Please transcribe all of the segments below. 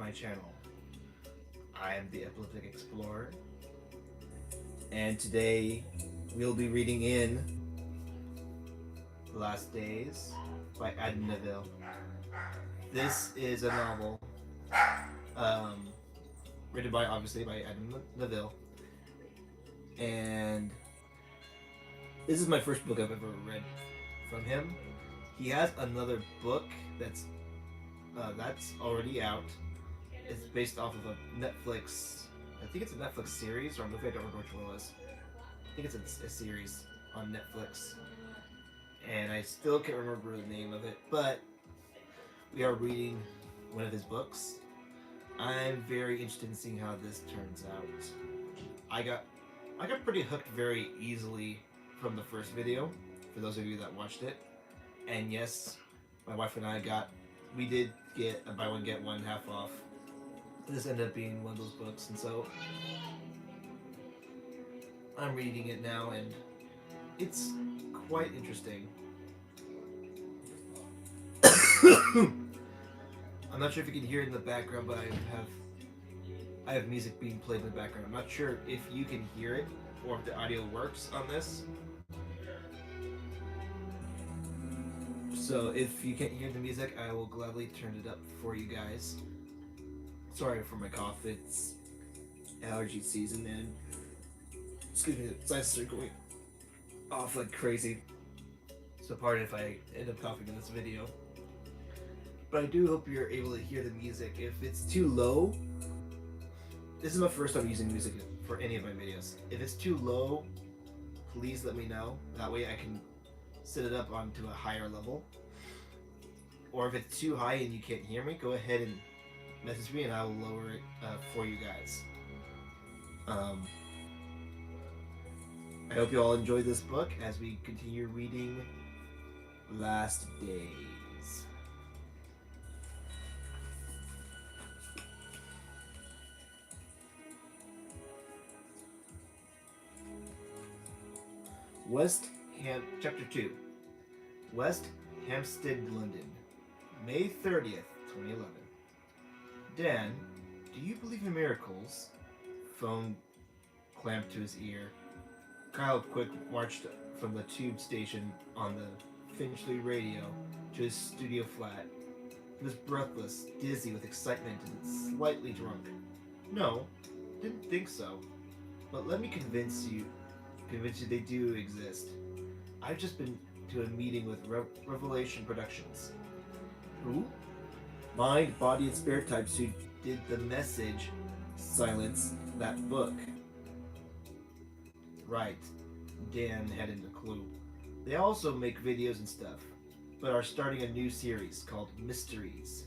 my channel. I am the Epileptic Explorer, and today we'll be reading in The Last Days by Nevill. This is a novel written by, obviously, by Nevill, and this is my first book I've ever read from him. He has another book that's already out. It's based off of a Netflix, I think it's a Netflix series or a movie, I don't remember which one it was. I think it's a series on Netflix, and I still can't remember the name of it, but we are reading one of his books. I'm very interested in seeing how this turns out. I got pretty hooked very easily from the first video, for those of you that watched it. And yes, my wife and I we did get a buy one get one half off. This ended up being one of those books, and so I'm reading it now, and it's quite interesting. I'm not sure if you can hear it in the background, but I have music being played in the background. I'm not sure if you can hear it or if the audio works on this. So if you can't hear the music, I will gladly turn it up for you guys. Sorry for my cough, it's allergy season, and excuse me, the sinuses are going off like crazy. So pardon if I end up coughing in this video. But I do hope you're able to hear the music. If it's too low, this is my first time using music for any of my videos. If it's too low, please let me know. That way I can set it up onto a higher level. Or if it's too high and you can't hear me, go ahead and message me and I will lower it for you guys. I hope you all enjoy this book as we continue reading Last Days. Chapter 2. West Hampstead, London, May 30th, 2011. Dan, do you believe in miracles? Phone clamped to his ear. Kyle quick marched from the tube station on the Finchley radio to his studio flat. He was breathless, dizzy with excitement, and slightly drunk. No, didn't think so. But let me convince you they do exist. I've just been to a meeting with Revelation Productions. Who? Mind, body, and spirit types who did The Message, Silence, that book. Right. Dan hadn't a clue. They also make videos and stuff, but are starting a new series called Mysteries.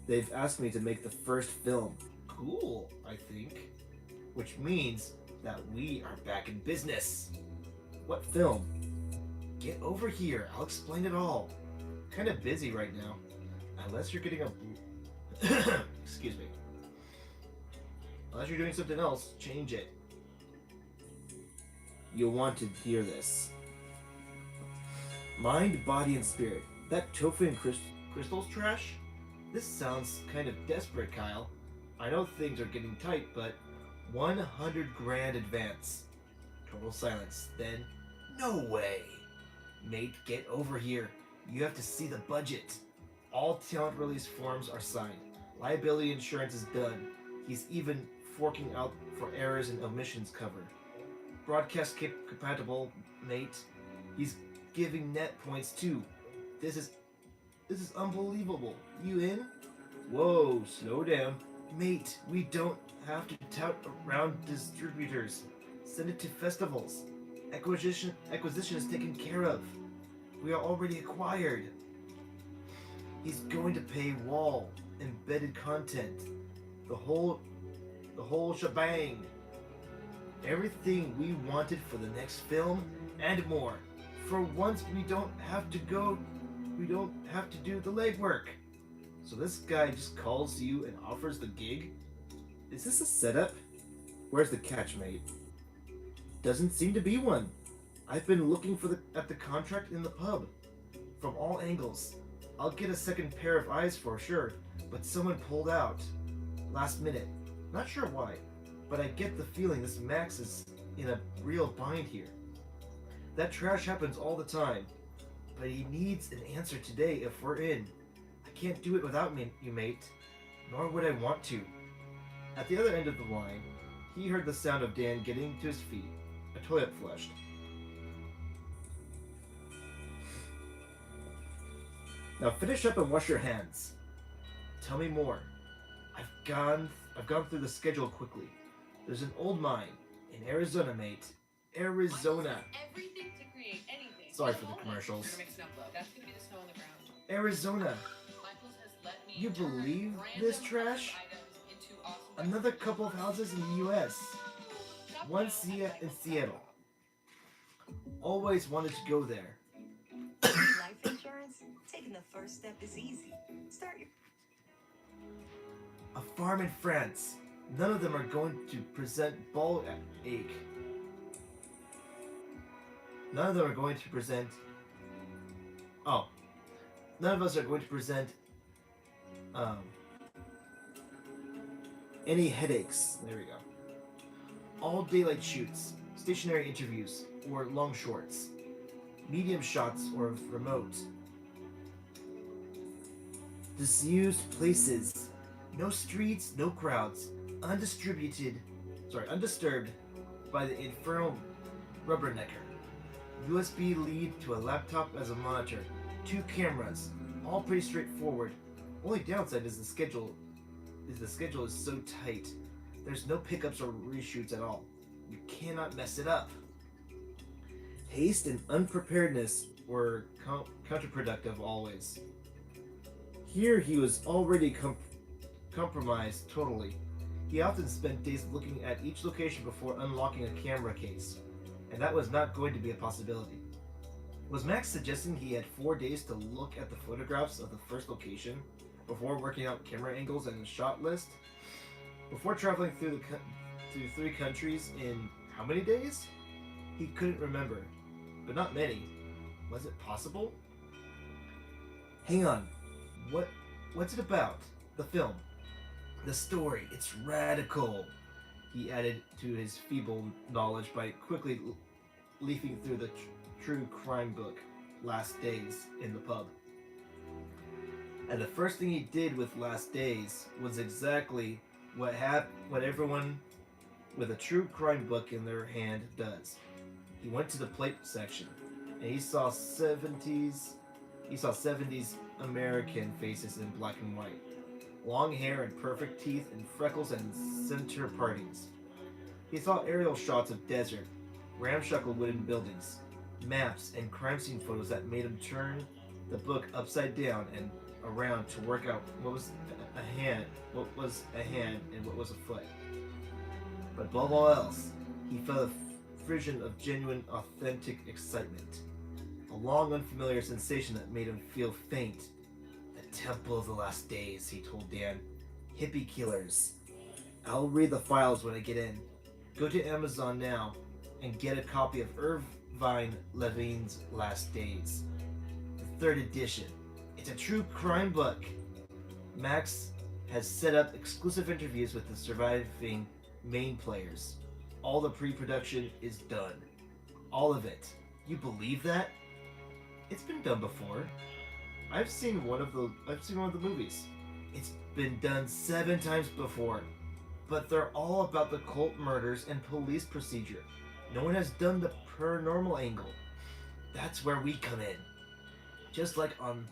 They've asked me to make the first film. Cool, I think. Which means that we are back in business. What film? Get over here, I'll explain it all. Kinda busy right now. Unless you're getting a excuse me. Unless you're doing something else, change it. You'll want to hear this. Mind, body, and spirit. That tofu and crystals trash? This sounds kind of desperate, Kyle. I know things are getting tight, but 100 grand advance. Total silence. Then, no way. Mate, get over here. You have to see the budget. All talent release forms are signed. Liability insurance is done. He's even forking out for errors and omissions covered. Broadcast compatible, mate. He's giving net points too. This is unbelievable. You in? Whoa, slow down. Mate, we don't have to tout around distributors. Send it to festivals. Acquisition is taken care of. We are already acquired. He's going to pay wall, embedded content, the whole shebang. Everything we wanted for the next film and more. For once we don't have to do the legwork. So this guy just calls you and offers the gig? Is this a setup? Where's the catch, mate? Doesn't seem to be one. I've been looking at the contract in the pub. From all angles. I'll get a second pair of eyes for sure, but someone pulled out. last minute. Not sure why, but I get the feeling this Max is in a real bind here. That trash happens all the time, but he needs an answer today if we're in. I can't do it without you, mate, nor would I want to. At the other end of the line, he heard the sound of Dan getting to his feet, a toilet flushed. Now finish up and wash your hands. Tell me more. I've gone through the schedule quickly. There's an old mine in Arizona, mate. Arizona. Everything to create anything. Sorry for the commercials. We're gonna make snow glow. That's gonna be the snow on the ground. Arizona. Michaels has let me You turn believe random this trash? items into awesome Another couple of houses in the U.S. Stop One now. in Seattle. Always wanted to go there. Life insurance? Taking the first step is easy. Start your A farm in France. None of them are going to present ball ache. None of them are going to present. Oh, none of us are going to present any headaches. There we go. All daylight shoots, stationary interviews, or long shorts, medium shots or remote. Disused places, no streets, no crowds, undisturbed by the infernal rubbernecker. USB lead to a laptop as a monitor, 2 cameras, all pretty straightforward. Only downside is the schedule is so tight. There's no pickups or reshoots at all. You cannot mess it up. Haste and unpreparedness were counterproductive always. Here he was already compromised totally. He often spent days looking at each location before unlocking a camera case, and that was not going to be a possibility. Was Max suggesting he had 4 days to look at the photographs of the first location before working out camera angles and a shot list? Before traveling through 3 countries in how many days? He couldn't remember, but not many. Was it possible? Hang on. What's it about? The film. The story. It's radical. He added to his feeble knowledge by quickly leafing through the true crime book, Last Days, in the pub. And the first thing he did with Last Days was exactly what everyone with a true crime book in their hand does. He went to the plate section, and he saw 70s American faces in black and white. Long hair and perfect teeth and freckles and center partings. He saw aerial shots of desert, ramshackle wooden buildings, maps, and crime scene photos that made him turn the book upside down and around to work out what was a hand and what was a foot. But above all else, he felt a frisson of genuine, authentic excitement. A long, unfamiliar sensation that made him feel faint. The Temple of the Last Days, he told Dan. Hippie killers. I'll read the files when I get in. Go to Amazon now and get a copy of Irvine Levine's Last Days. The 3rd edition. It's a true crime book. Max has set up exclusive interviews with the surviving main players. All the pre-production is done. All of it. You believe that? It's been done before. I've seen one of the movies. It's been done 7 times before. But they're all about the cult murders and police procedure. No one has done the paranormal angle. That's where we come in. Just like on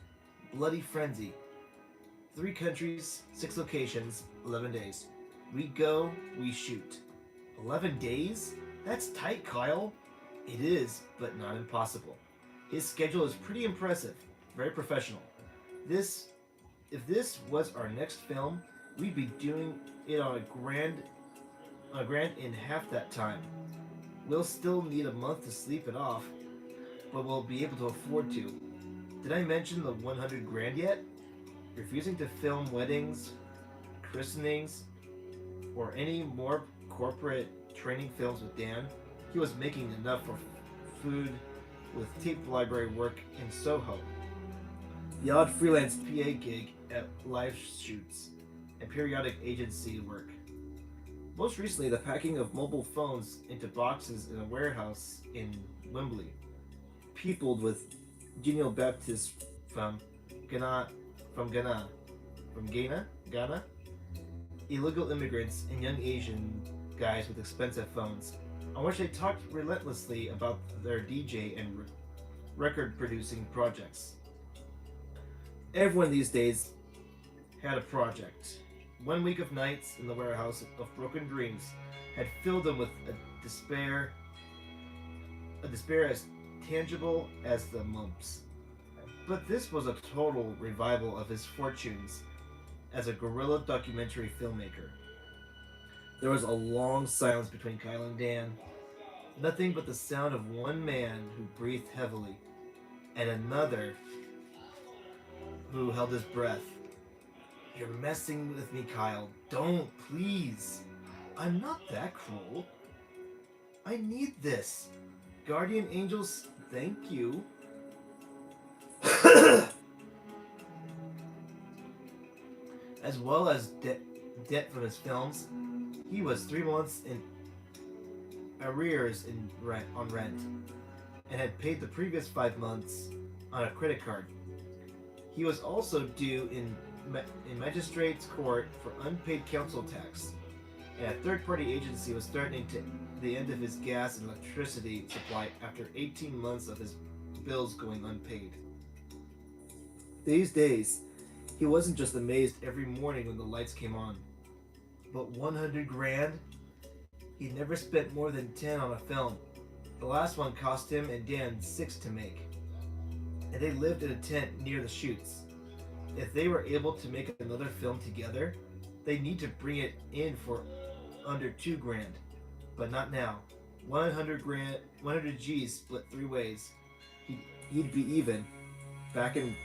Bloody Frenzy. 3 countries, 6 locations, 11 days. We go, we shoot. 11 days? That's tight, Kyle. It is, but not impossible. His schedule is pretty impressive, very professional. If this was our next film, we'd be doing it on a grand in half that time. We'll still need a month to sleep it off, but we'll be able to afford to. Did I mention the 100 grand yet? Refusing to film weddings, christenings, or any more corporate training films with Dan, he was making enough for food with tape library work in Soho. The odd freelance PA gig at live shoots, and periodic agency work. Most recently, the packing of mobile phones into boxes in a warehouse in Wembley, peopled with genial Baptists from Ghana, from Ghana, Ghana, illegal immigrants, and young Asian guys with expensive phones, on which they talked relentlessly about their DJ and record producing projects. Everyone these days had a project. 1 week of nights in the warehouse of broken dreams had filled them with a despair as tangible as the mumps. But this was a total revival of his fortunes as a guerrilla documentary filmmaker. There was a long silence between Kyle and Dan, nothing but the sound of one man who breathed heavily and another who held his breath. You're messing with me, Kyle. Don't, please. I'm not that cruel. I need this. Guardian angels, thank you. As well as debt from his films, he was 3 months in arrears on rent, and had paid the previous 5 months on a credit card. He was also due in magistrate's court for unpaid council tax, and a third-party agency was threatening to the end of his gas and electricity supply after 18 months of his bills going unpaid. These days, he wasn't just amazed every morning when the lights came on, but 100 grand? He'd never spent more than 10 on a film. The last one cost him and Dan 6 to make, and they lived in a tent near the shoots. If they were able to make another film together, they'd need to bring it in for under 2 grand. But not now. 100 grand, 100 G's split 3 ways. He'd be even, back in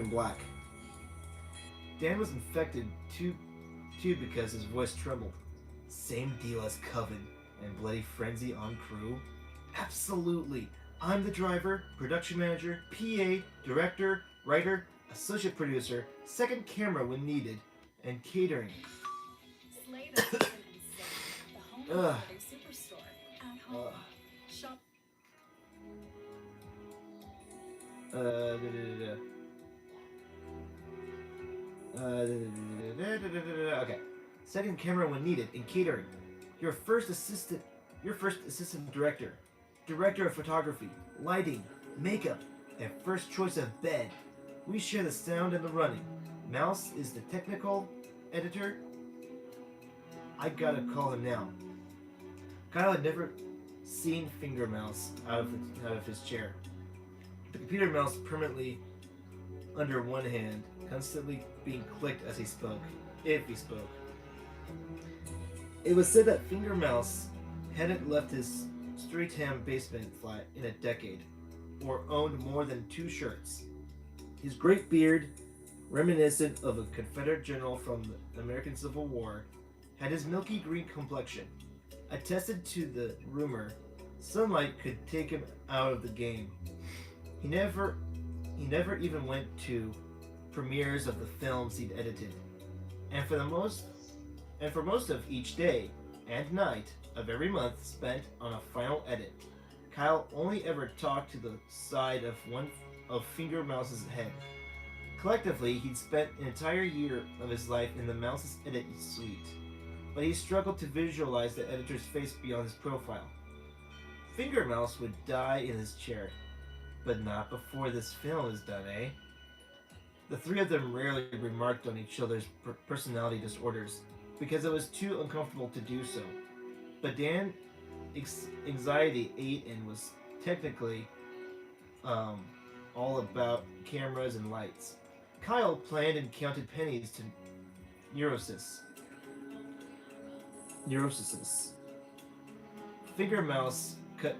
black. Dan was infected too because his voice trembled. Same deal as Coven and Bloody Frenzy on crew? Absolutely. I'm the driver, production manager, PA, director, writer, associate producer, second camera when needed, and catering. Slade is insane. The home and superstore. At home. Shop. Okay. Second camera when needed, and catering. Your first assistant director, director of photography, lighting, makeup, and first choice of bed. We share the sound and the running. Mouse is the technical editor. I gotta call him now. Kyle had never seen Finger Mouse out of his chair. The computer mouse permanently under one hand, constantly being clicked as he spoke, if he spoke. It was said that Finger Mouse hadn't left his Streatham basement flat in a decade, or owned more than 2 shirts. His great beard, reminiscent of a Confederate general from the American Civil War, had his milky green complexion. Attested to the rumor, sunlight could take him out of the game. He never even went to premieres of the films he'd edited, and for most of each day and night of every month spent on a final edit, Kyle only ever talked to the side of one of Finger Mouse's head. Collectively, he'd spent an entire year of his life in the Mouse's edit suite, but he struggled to visualize the editor's face beyond his profile. Finger Mouse would die in his chair, but not before this film is done, eh? The 3 of them rarely remarked on each other's personality disorders, because it was too uncomfortable to do so. But Dan's anxiety ate and was technically all about cameras and lights. Kyle planned and counted pennies to neurosis. Finger Mouse cut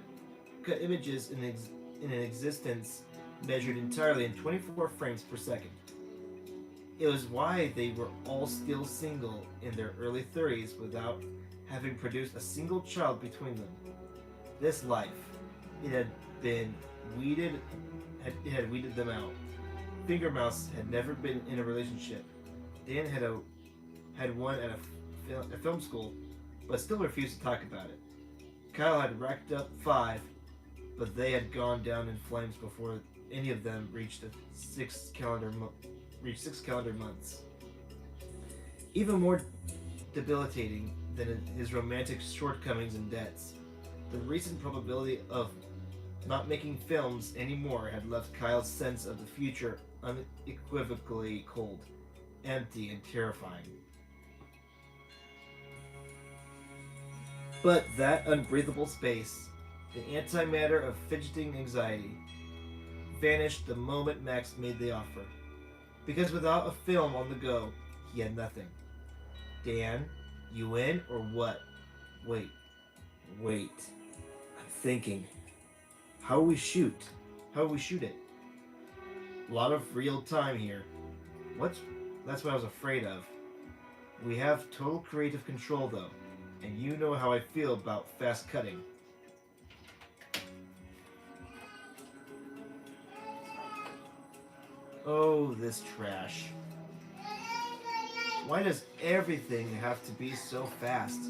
images in an existence measured entirely in 24 frames per second. It was why they were all still single in their early 30s without having produced a single child between them. This life, it had weeded them out. Finger Mouse had never been in a relationship. Dan had a had won at a film school, but still refused to talk about it. Kyle had racked up 5, but they had gone down in flames before any of them reached 6 calendar months. Even more debilitating than his romantic shortcomings and debts, the recent probability of not making films anymore had left Kyle's sense of the future unequivocally cold, empty, and terrifying. But that unbreathable space, the antimatter of fidgeting anxiety, vanished the moment Max made the offer. Because without a film on the go, he had nothing. Dan, you in or what? Wait. I'm thinking. How will we shoot? How will we shoot it? A lot of real time here. That's what I was afraid of. We have total creative control though, and you know how I feel about fast cutting. Oh, this trash. Why does everything have to be so fast?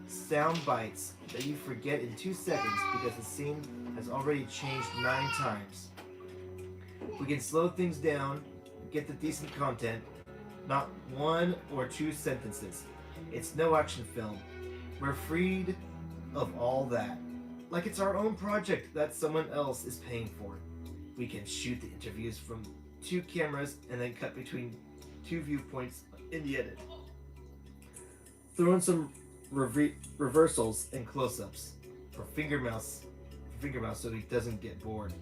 Sound bites that you forget in 2 seconds because the scene has already changed 9 times. We can slow things down, get the decent content, not 1 or 2 sentences. It's no action film. We're freed of all that. Like it's our own project that someone else is paying for. We can shoot the interviews from 2 cameras and then cut between 2 viewpoints in the edit. Throw in some reversals and close-ups for finger mouse so he doesn't get bored.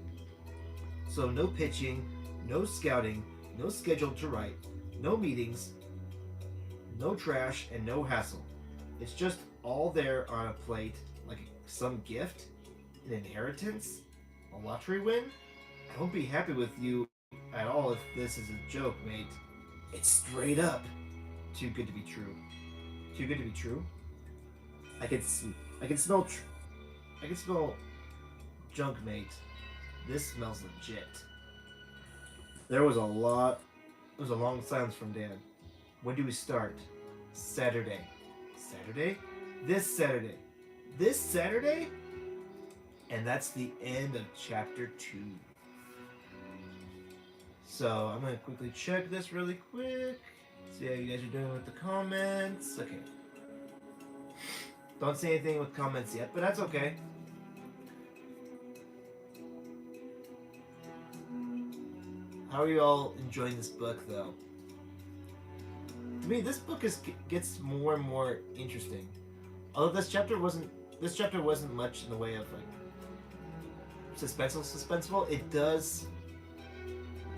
So no pitching, no scouting, no schedule to write, no meetings, no trash, and no hassle. It's just all there on a plate like some gift, an inheritance, a lottery win. I won't be happy with you at all if this is a joke, mate. It's straight up too good to be true. Too good to be true? I can smell junk, mate. This smells legit. There was a long silence from Dan. When do we start? Saturday. Saturday? This Saturday. This Saturday? And that's the end of chapter 2. So I'm gonna quickly check this really quick. See how you guys are doing with the comments. Okay. Don't say anything with comments yet, but that's okay. How are you all enjoying this book, though? To me, this book gets more and more interesting. Although this chapter wasn't much in the way of like suspenseful.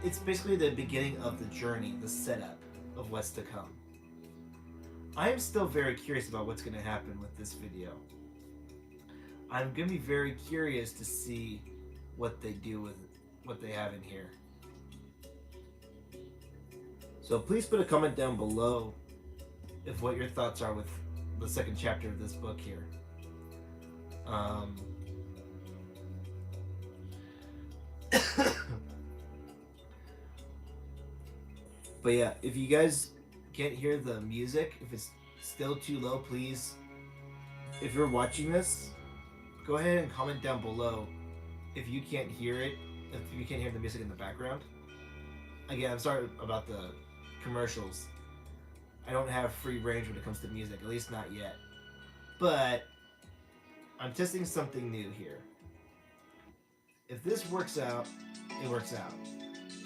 It's basically the beginning of the journey, the setup of what's to come. I am still very curious about what's going to happen with this video. I'm going to be very curious to see what they do with what they have in here. So please put a comment down below if what your thoughts are with the second chapter of this book here. But yeah, if you guys can't hear the music, if it's still too low, please, if you're watching this, go ahead and comment down below if you can't hear it, if you can't hear the music in the background. Again, I'm sorry about the commercials. I don't have free range when it comes to music, at least not yet. But I'm testing something new here. If this works out, it works out.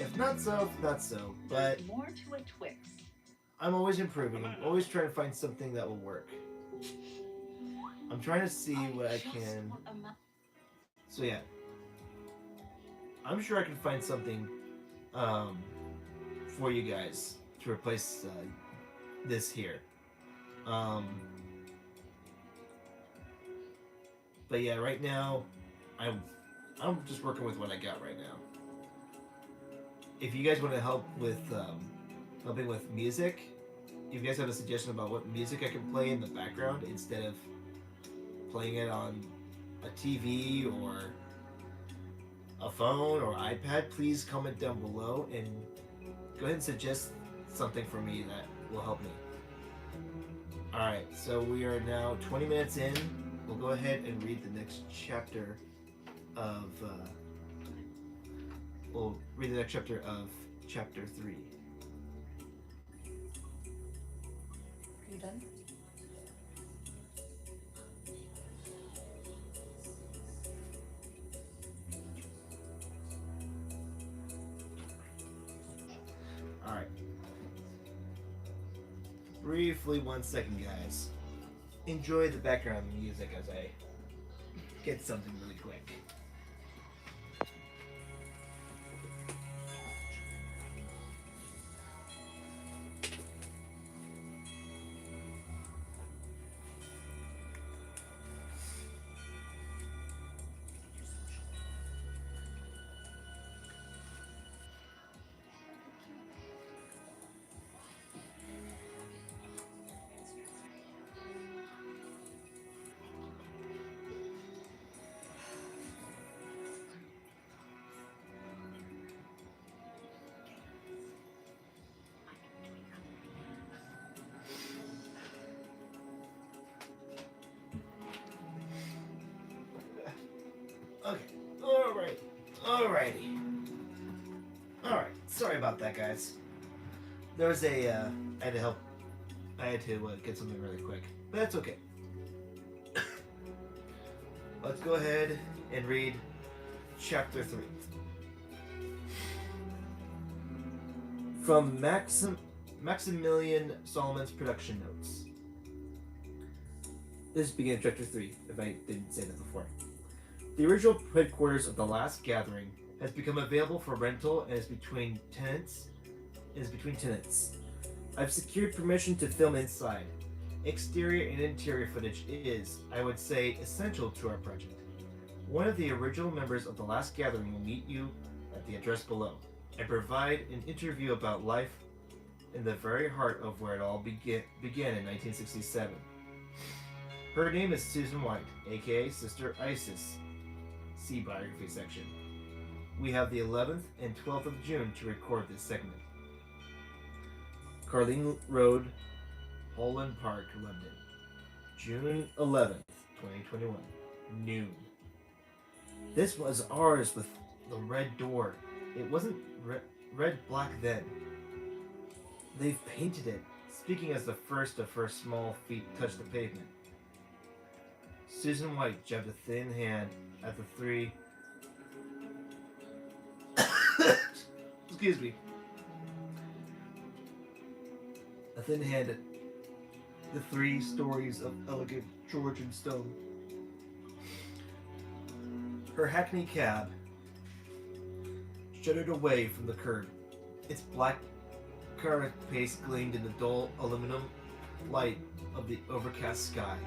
If not so, not so. But more to a Twix. I'm always improving. I'm always trying to find something that will work. I'm trying to see what I can. So yeah, I'm sure I can find something for you guys to replace this here. But yeah, right now I'm just working with what I got right now. If you guys want to help with helping with music, if you guys have a suggestion about what music I can play in the background instead of playing it on a TV or a phone or iPad, please comment down below and go ahead and suggest something for me that will help me. Alright, so we are now 20 minutes in. We'll go ahead and read the next chapter of. We'll read the next chapter of chapter 3. Are you done? Alright. Briefly, 1 second, guys. Enjoy the background music as I get something really quick. Okay. Alrighty. Alright. Sorry about that, guys. There was a, I had to help. I had to get something really quick. But that's okay. Let's go ahead and read chapter 3. From Maximilian Solomon's production notes. This begins chapter 3, if I didn't say that before. The original headquarters of The Last Gathering has become available for rental and is between tenants. I've secured permission to film inside. Exterior and interior footage is, I would say, essential to our project. One of the original members of The Last Gathering will meet you at the address below and provide an interview about life in the very heart of where it all began in 1967. Her name is Susan White, aka Sister Isis. See biography section. We have the 11th and 12th of June to record this segment. Carling Road, Holland Park, London. June 11th, 2021. Noon. This was ours with the red door. It wasn't red-black then. They've painted it, speaking as the first of her small feet touched the pavement. Susan White jabbed a thin hand at the 3. Excuse me. A thin hand at the 3 stories of elegant Georgian stone. Her hackney cab shuddered away from the curb. Its black carapace gleamed in the dull aluminum light of the overcast sky.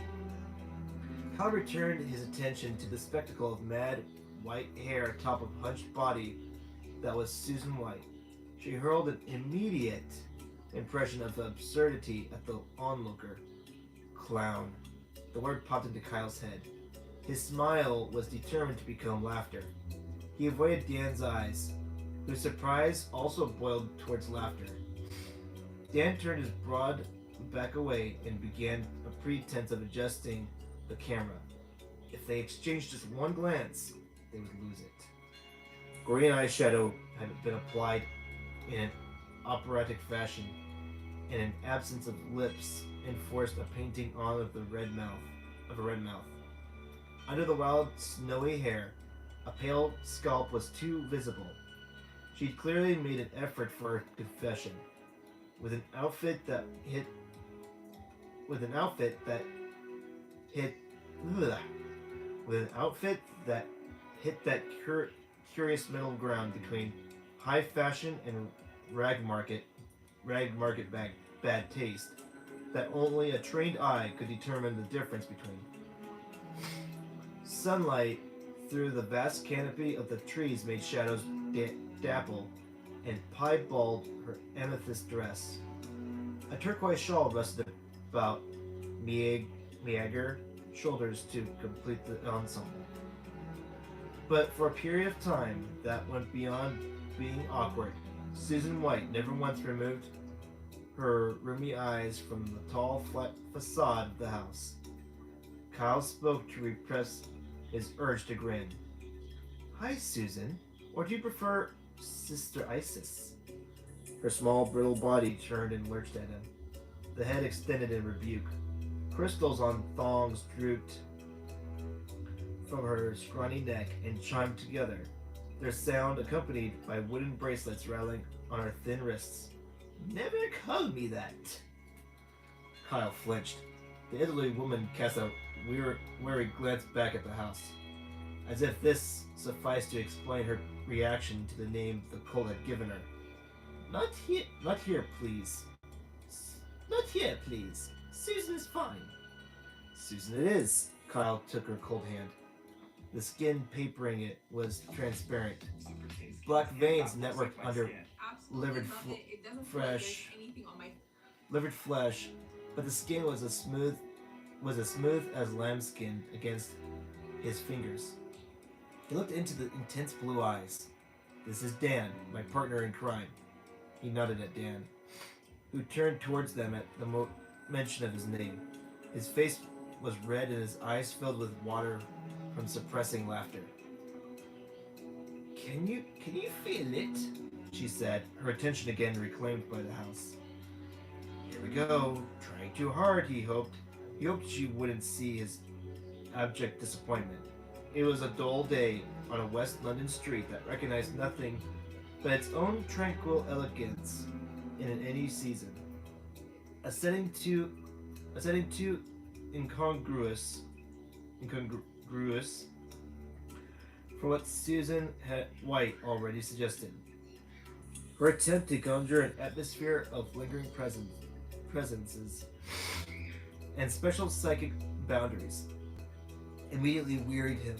Kyle returned his attention to the spectacle of mad white hair atop a hunched body that was Susan White. She hurled an immediate impression of the absurdity at the onlooker. Clown. The word popped into Kyle's head. His smile was determined to become laughter. He avoided Dan's eyes, whose surprise also boiled towards laughter. Dan turned his broad back away and began a pretense of adjusting the camera. If they exchanged just one glance, they would lose it. Green eyeshadow had been applied in an operatic fashion, and an absence of lips enforced a painting on of a red mouth. Under the wild, snowy hair, a pale scalp was too visible. She'd clearly made an effort for her confession. With an outfit that hit that curious middle ground between high fashion and rag market bad taste that only a trained eye could determine the difference between. Sunlight through the vast canopy of the trees made shadows dapple and piebald her amethyst dress. A turquoise shawl rested about meager shoulders to complete the ensemble. But for a period of time that went beyond being awkward, Susan White never once removed her rheumy eyes from the tall, flat facade of the house. Kyle spoke to repress his urge to grin. Hi, Susan. Or do you prefer Sister Isis? Her small, brittle body turned and lurched at him. The head extended in rebuke. Crystals on thongs drooped from her scrawny neck and chimed together, their sound accompanied by wooden bracelets rattling on her thin wrists. Never call me that. Kyle flinched. The elderly woman cast a wary glance back at the house, as if this sufficed to explain her reaction to the name the cult had given her. Not here, please. Not here, please. Susan is fine. Susan it is. Kyle took her cold hand. The skin papering it was transparent. Black veins networked under livid flesh, but the skin was as smooth as lambskin against his fingers. He looked into the intense blue eyes. This is Dan, my partner in crime. He nodded at Dan, who turned towards them at the mention of his name. His face was red and his eyes filled with water from suppressing laughter. Can you feel it? She said, her attention again reclaimed by the house. Here we go. Trying too hard, he hoped. He hoped she wouldn't see his abject disappointment. It was a dull day on a West London street that recognized nothing but its own tranquil elegance in any season. A setting too incongruous for what Susan White already suggested. Her attempt to conjure an atmosphere of lingering presences and special psychic boundaries immediately wearied him.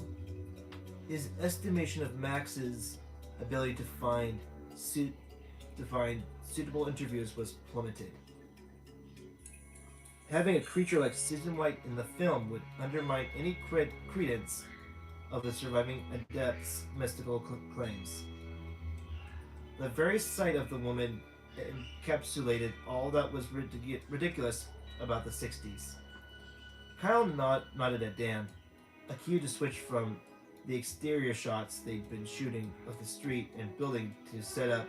His estimation of Max's ability to find suitable interviews was plummeted. Having a creature like Susan White in the film would undermine any credence of the surviving adept's mystical claims. The very sight of the woman encapsulated all that was ridiculous about the 60s. Kyle nodded at Dan, a cue to switch from the exterior shots they'd been shooting of the street and building to set up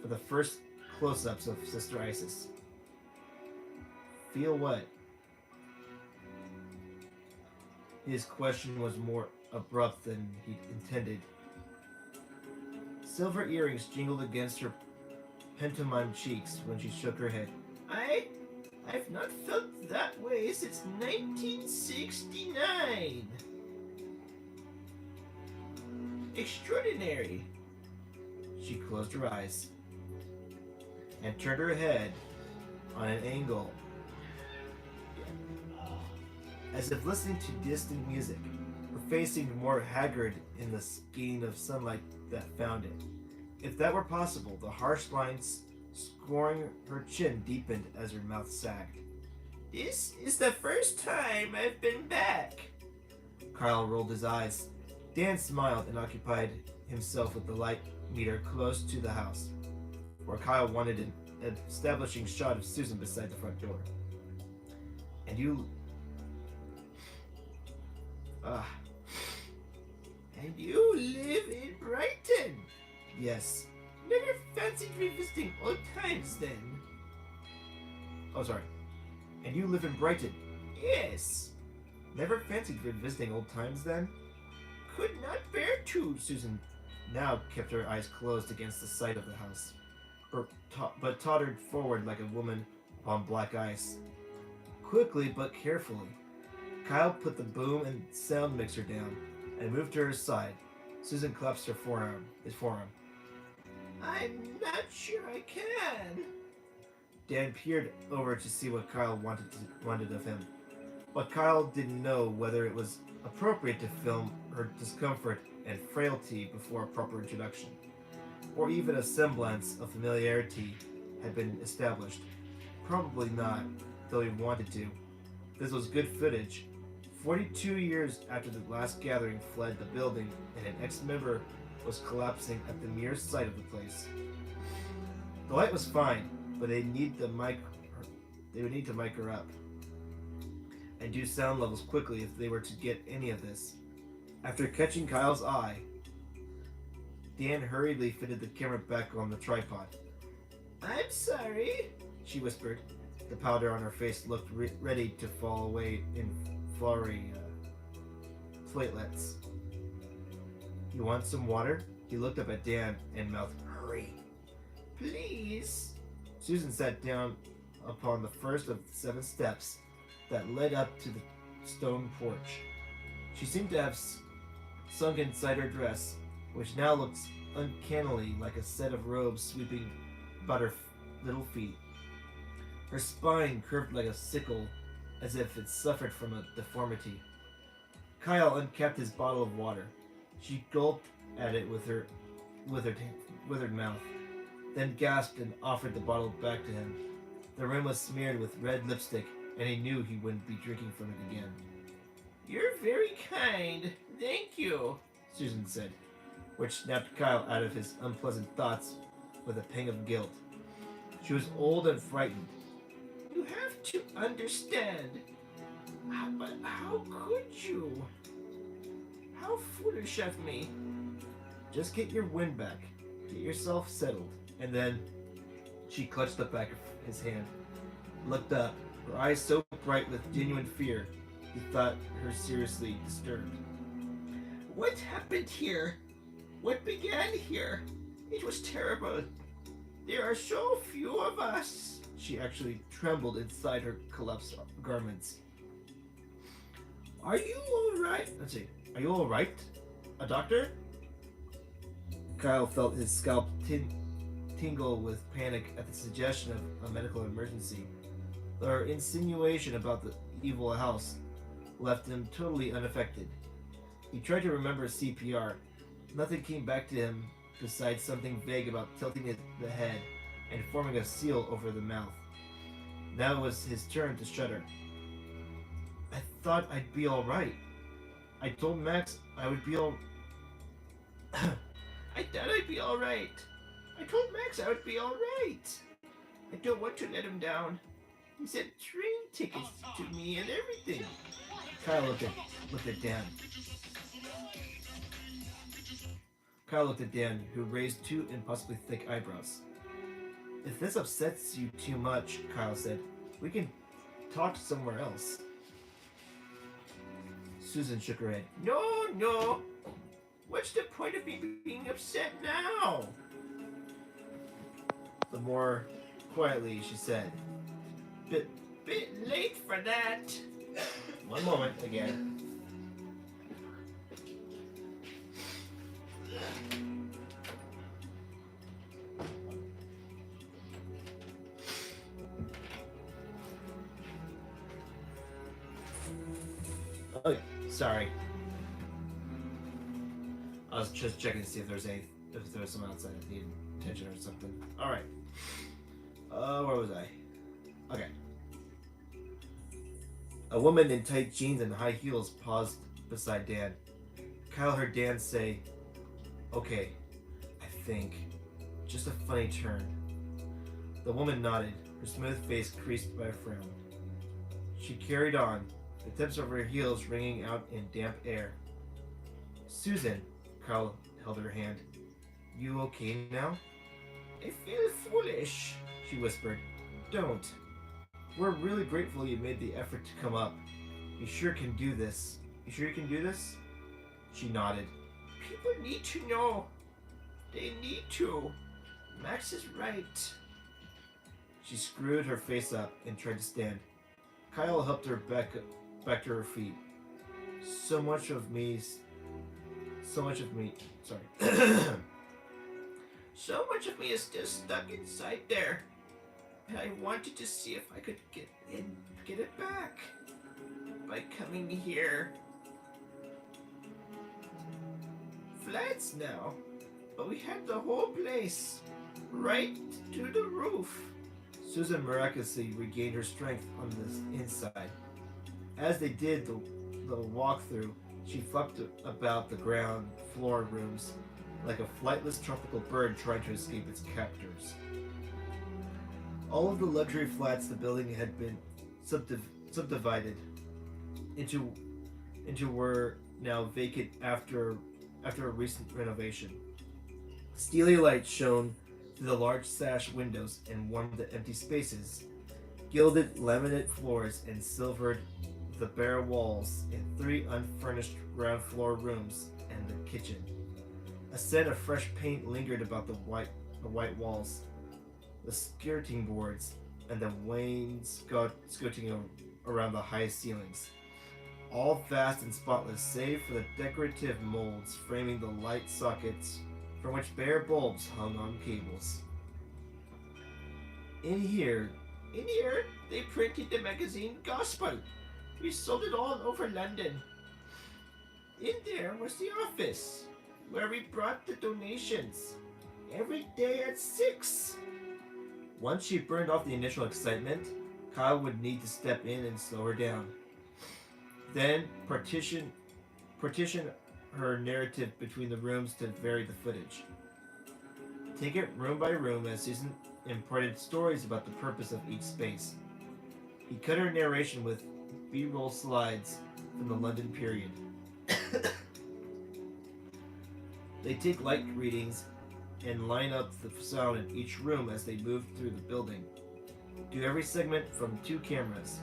for the first close-ups of Sister Isis. Feel what? His question was more abrupt than he'd intended. Silver earrings jingled against her pantomime cheeks when she shook her head. I've not felt that way since 1969. Extraordinary. She closed her eyes and turned her head on an angle, as if listening to distant music. Her face seemed more haggard in the skein of sunlight that found it. If that were possible, the harsh lines scoring her chin deepened as her mouth sagged. This is the first time I've been back. Kyle rolled his eyes. Dan smiled and occupied himself with the light meter close to the house, where Kyle wanted an establishing shot of Susan beside the front door. And you live in Brighton? Yes. Never fancied revisiting old times then? Oh, sorry. And you live in Brighton? Yes. Never fancied revisiting old times then? Could not bear to. Susan now kept her eyes closed against the sight of the house, but tottered forward like a woman upon black ice. Quickly but carefully, Kyle put the boom and sound mixer down and moved to her side. Susan clasped his forearm. I'm not sure I can. Dan peered over to see what Kyle wanted of him, but Kyle didn't know whether it was appropriate to film her discomfort and frailty before a proper introduction, or even a semblance of familiarity had been established. Probably not, though he wanted to. This was good footage. 42 years after the last gathering fled the building and an ex-member was collapsing at the mere sight of the place. The light was fine, but they would need to mic her up and do sound levels quickly if they were to get any of this. After catching Kyle's eye, Dan hurriedly fitted the camera back on the tripod. "I'm sorry," she whispered. The powder on her face looked ready to fall away in flowery platelets. "You want some water?" He looked up at Dan and mouthed, "Hurry." "Please." Susan sat down upon the first of 7 steps that led up to the stone porch. She seemed to have sunk inside her dress, which now looked uncannily like a set of robes sweeping about her little feet. Her spine curved like a sickle, as if it suffered from a deformity. Kyle uncapped his bottle of water. She gulped at it with her withered mouth, then gasped and offered the bottle back to him. The rim was smeared with red lipstick, and he knew he wouldn't be drinking from it again. "You're very kind. Thank you," Susan said, which snapped Kyle out of his unpleasant thoughts with a pang of guilt. She was old and frightened. "You have to understand. But how could you? How foolish of me." "Just get your wind back. Get yourself settled." And then she clutched the back of his hand, looked up, her eyes so bright with genuine fear, he thought her seriously disturbed. "What happened here? What began here? It was terrible. There are so few of us." She actually trembled inside her collapsed garments. "Are you all right?" Let's see. "Are you all right? A doctor?" Kyle felt his scalp tingle with panic at the suggestion of a medical emergency. Her insinuation about the evil house left him totally unaffected. He tried to remember CPR. Nothing came back to him besides something vague about tilting the head and forming a seal over the mouth. Now it was his turn to shudder. "I thought I'd be all right. I told Max I would be all... I thought I'd be all right. I told Max I would be all right. I don't want to let him down. He sent train tickets to me and everything." Kyle looked at Dan. Kyle looked at Dan, who raised 2 impossibly thick eyebrows. "If this upsets you too much," Kyle said, "we can talk somewhere else." Susan shook her head. No. What's the point of me being upset now?" The more quietly she said, Bit late for that." One moment again. Oh, sorry. I was just checking to see if there was someone outside that needed attention or something. All right. Where was I? Okay. A woman in tight jeans and high heels paused beside Dan. Kyle heard Dan say, "Okay, I think. Just a funny turn." The woman nodded, her smooth face creased by a frown. She carried on, the tips of her heels ringing out in damp air. "Susan," Kyle held her hand. "You okay now?" "I feel foolish," she whispered. "Don't. We're really grateful you made the effort to come up. You sure can do this. You sure you can do this?" She nodded. "People need to know. They need to. Max is right." She screwed her face up and tried to stand. Kyle helped her back to her feet. So much of me, sorry. So much of me is still stuck inside there. And I wanted to see if I could get it back by coming here. Flats now, but we had the whole place, right to the roof. Susan miraculously regained her strength on the inside. As they did the walkthrough, she flopped about the ground floor rooms like a flightless tropical bird trying to escape its captors. All of the luxury flats the building had been subdivided into were now vacant after a recent renovation. Steely light shone through the large sash windows and warmed the empty spaces. Gilded laminate floors and silvered the bare walls in 3 unfurnished ground floor rooms and the kitchen. A scent of fresh paint lingered about the white walls, the skirting boards, and the wainscoting around the high ceilings. All vast and spotless save for the decorative molds framing the light sockets from which bare bulbs hung on cables. In here, they printed the magazine Gospel. We sold it all over London. In there was the office, where we brought the donations. Every day at 6. Once she burned off the initial excitement, Kyle would need to step in and slow her down. Then partition her narrative between the rooms to vary the footage. Take it room by room as Susan imparted stories about the purpose of each space. He cut her narration with B-roll slides from the London period. They take light readings and line up the sound in each room as they move through the building. Do every segment from 2 cameras.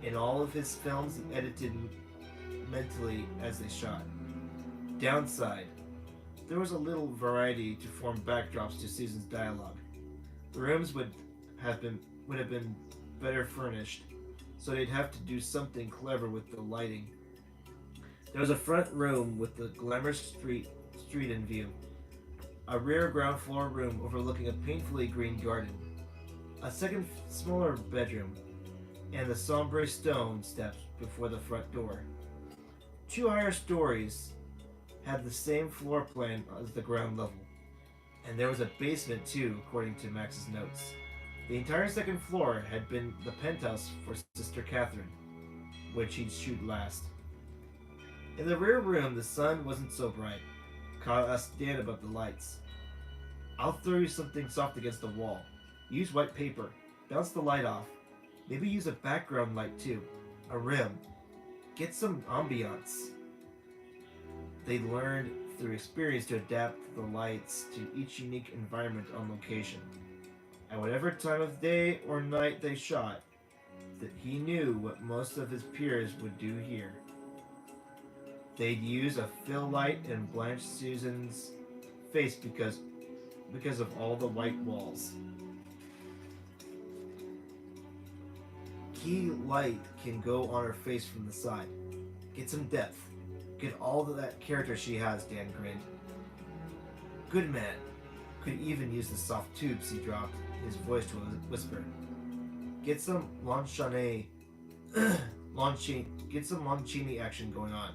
In all of his films edited mentally as they shot. Downside, there was a little variety to form backdrops to Susan's dialogue. The rooms would have been better furnished, so they'd have to do something clever with the lighting. There was a front room with the glamorous street in view, a rear ground floor room overlooking a painfully green garden, a second smaller bedroom, and the sombre stone steps before the front door. 2 higher stories had the same floor plan as the ground level, and there was a basement too, according to Max's notes. The entire second floor had been the penthouse for Sister Catherine, which he'd shoot last. In the rear room, the sun wasn't so bright. Kyle asked Dan about the lights. I'll throw you something soft against the wall. Use white paper. Bounce the light off. Maybe use a background light too. A rim. Get some ambiance. They learned through experience to adapt the lights to each unique environment on location. At whatever time of day or night they shot, that he knew what most of his peers would do here. They'd use a fill light and blanch Susan's face because of all the white walls. Key light can go on her face from the side. Get some depth. Get all of that character she has, Dan grinned. Good man. Could even use the soft tubes, he dropped his voice to a whisper. Get some Loncini action going on.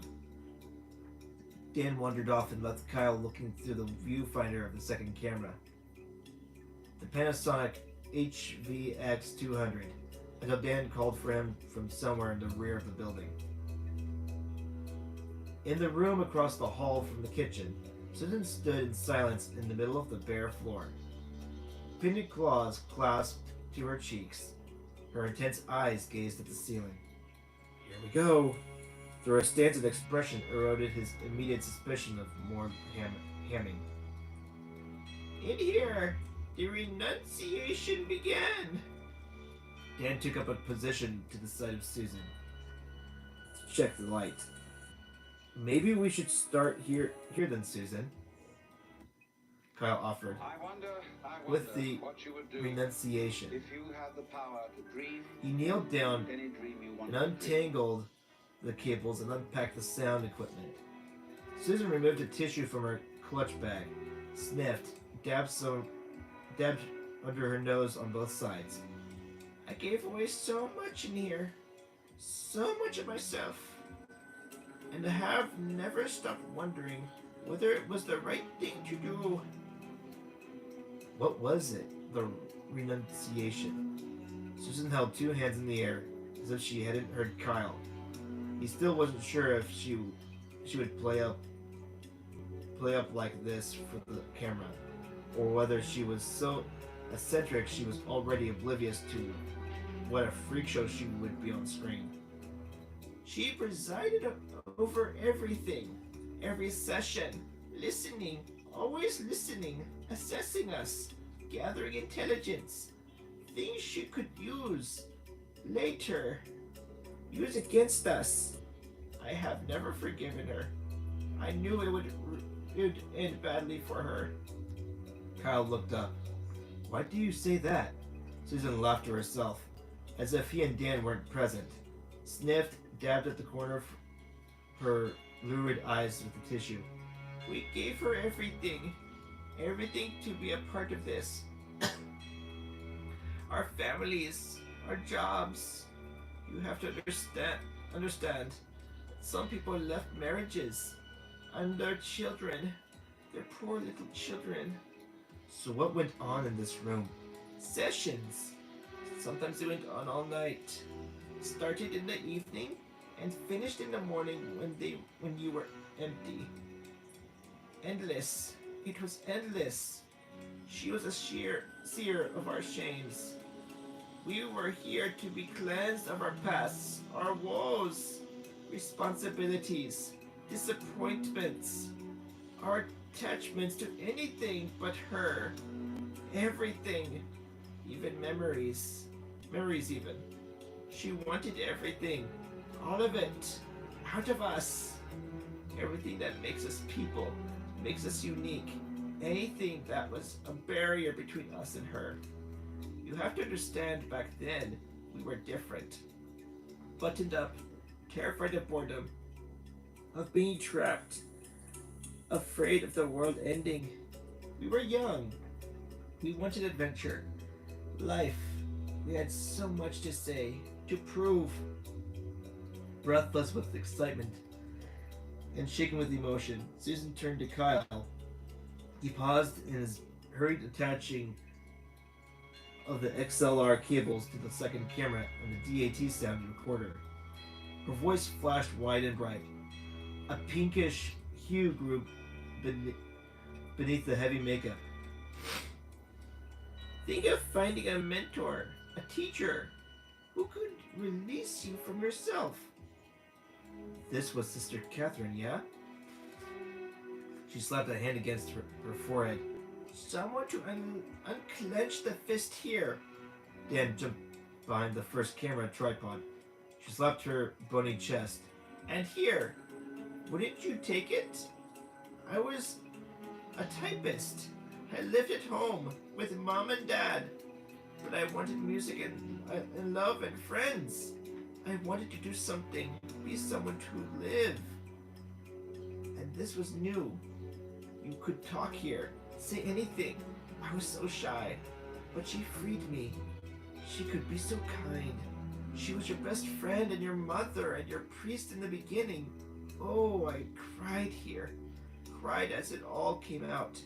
Dan wandered off and left Kyle looking through the viewfinder of the second camera. The Panasonic HVX200, until Dan called for him from somewhere in the rear of the building. In the room across the hall from the kitchen, Susan stood in silence in the middle of the bare floor. Pinned claws clasped to her cheeks. Her intense eyes gazed at the ceiling. Here we go. Through a stance of expression eroded his immediate suspicion of more hamming. In here, the renunciation began. Dan took up a position to the side of Susan. Check the light. Maybe we should start here then, Susan. Kyle offered. I wonder With the what you would do renunciation. if you had the power to dream He kneeled down any dream you and wanted to dream. untangled the cables and unpacked the sound equipment. Susan removed a tissue from her clutch bag, sniffed, dabbed under her nose on both sides. I gave away so much in here. So much of myself. And I have never stopped wondering whether it was the right thing to do. What was it? The renunciation. Susan held 2 hands in the air, as if she hadn't heard Kyle. He still wasn't sure if she would play up like this for the camera, or whether she was so eccentric, she was already oblivious to what a freak show she would be on screen. She presided over everything, every session, listening, always listening, assessing us, gathering intelligence, things she could use later, use against us. I have never forgiven her. I knew it would end badly for her. Kyle looked up. Why do you say that? Susan laughed to herself, as if he and Dan weren't present, sniffed, dabbed at the corner of her lurid eyes with the tissue. We gave her everything. Everything to be a part of this. Our families, our jobs. You have to understand. Some people left marriages and their children, their poor little children. So what went on in this room? Sessions. Sometimes they went on all night. Started in the evening and finished in the morning when you were empty. Endless. It was endless. She was a seer of our shames. We were here to be cleansed of our pasts, our woes, responsibilities, disappointments, our attachments to anything but her. Everything. Even memories. Memories even. She wanted everything. All of it. Out of us. Everything that makes us people. Makes us unique. Anything that was a barrier between us and her. You have to understand, back then, we were different. Buttoned up, terrified of boredom, of being trapped, afraid of the world ending. We were young. We wanted adventure. Life. We had so much to say, to prove. Breathless with excitement and shaken with emotion, Susan turned to Kyle. He paused in his hurried attaching of the XLR cables to the second camera and the DAT sound recorder. Her voice flashed wide and bright. A pinkish hue grew beneath the heavy makeup. Think of finding a mentor, a teacher, who could release you from yourself. This was Sister Catherine, yeah? She slapped a hand against her forehead. Someone to unclench the fist here. Dan jumped behind the first camera tripod. She slapped her bony chest. And here. Wouldn't you take it? I was a typist. I lived at home with Mom and Dad. But I wanted music and love and friends. I wanted to do something, be someone to live. And this was new. You could talk here, say anything. I was so shy, but she freed me. She could be so kind. She was your best friend and your mother and your priest in the beginning. Oh, I cried here. Cried as it all came out.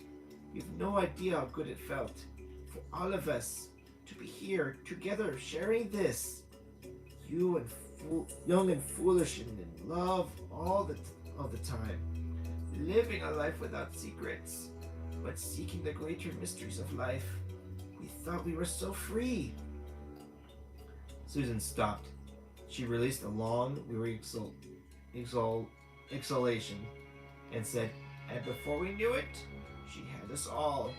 You've no idea how good it felt. For all of us to be here together sharing this. You and young and foolish and in love all the time. Living a life without secrets, but seeking the greater mysteries of life. We thought we were so free. Susan stopped. She released a long, weary exhalation and said, and before we knew it, she had us all.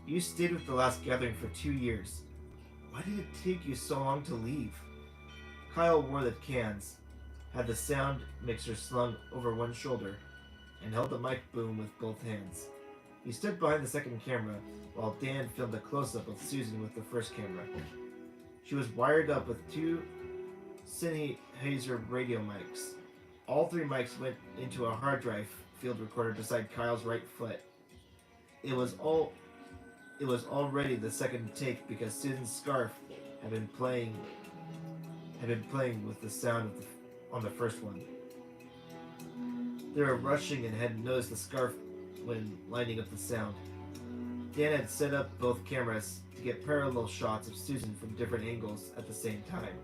You stayed with the last gathering for 2 years. Why did it take you so long to leave? Kyle wore the cans, had the sound mixer slung over one shoulder, and held the mic boom with both hands. He stood behind the second camera, while Dan filmed a close-up of Susan with the first camera. She was wired up with 2 Sennheiser radio mics. All 3 mics went into a hard drive field recorder beside Kyle's right foot. It was already the second take because Susan's scarf had been playing with the sound on the first one. They were rushing and hadn't noticed the scarf when lining up the sound. Dan had set up both cameras to get parallel shots of Susan from different angles at the same time.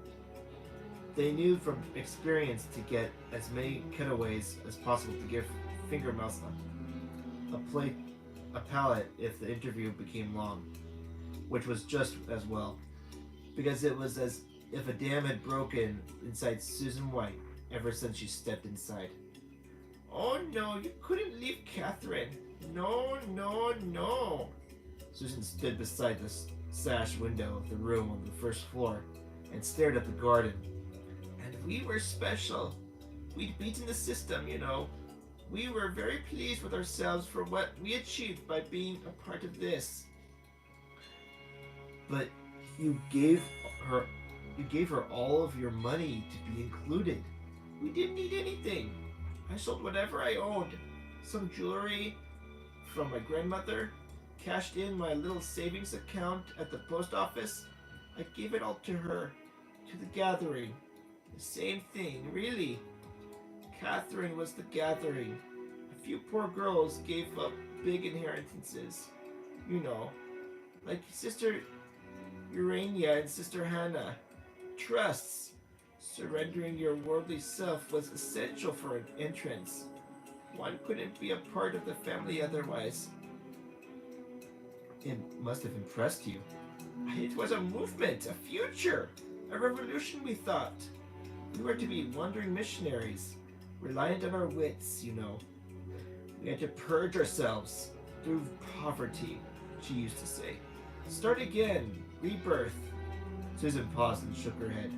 They knew from experience to get as many cutaways as possible to give Finger Mouse a pallet if the interview became long, which was just as well, because it was as if a dam had broken inside Susan White ever since she stepped inside. Oh no, you couldn't leave Catherine. No, no, no. Susan stood beside the sash window of the room on the first floor and stared at the garden. And we were special. We'd beaten the system, you know. We were very pleased with ourselves for what we achieved by being a part of this. But you gave her all of your money to be included. We didn't need anything. I sold whatever I owned. Some jewelry from my grandmother, cashed in my little savings account at the post office. I gave it all to her, to the gathering. The same thing, really. Catherine was the gathering. A few poor girls gave up big inheritances. You know, like Sister Urania and Sister Hannah. Trusts. Surrendering your worldly self was essential for an entrance. One couldn't be a part of the family otherwise. It must have impressed you. It was a movement, a future, a revolution, we thought. We were to be wandering missionaries, reliant on our wits, you know. We had to purge ourselves through poverty, she used to say. Start again, rebirth. Susan paused and shook her head.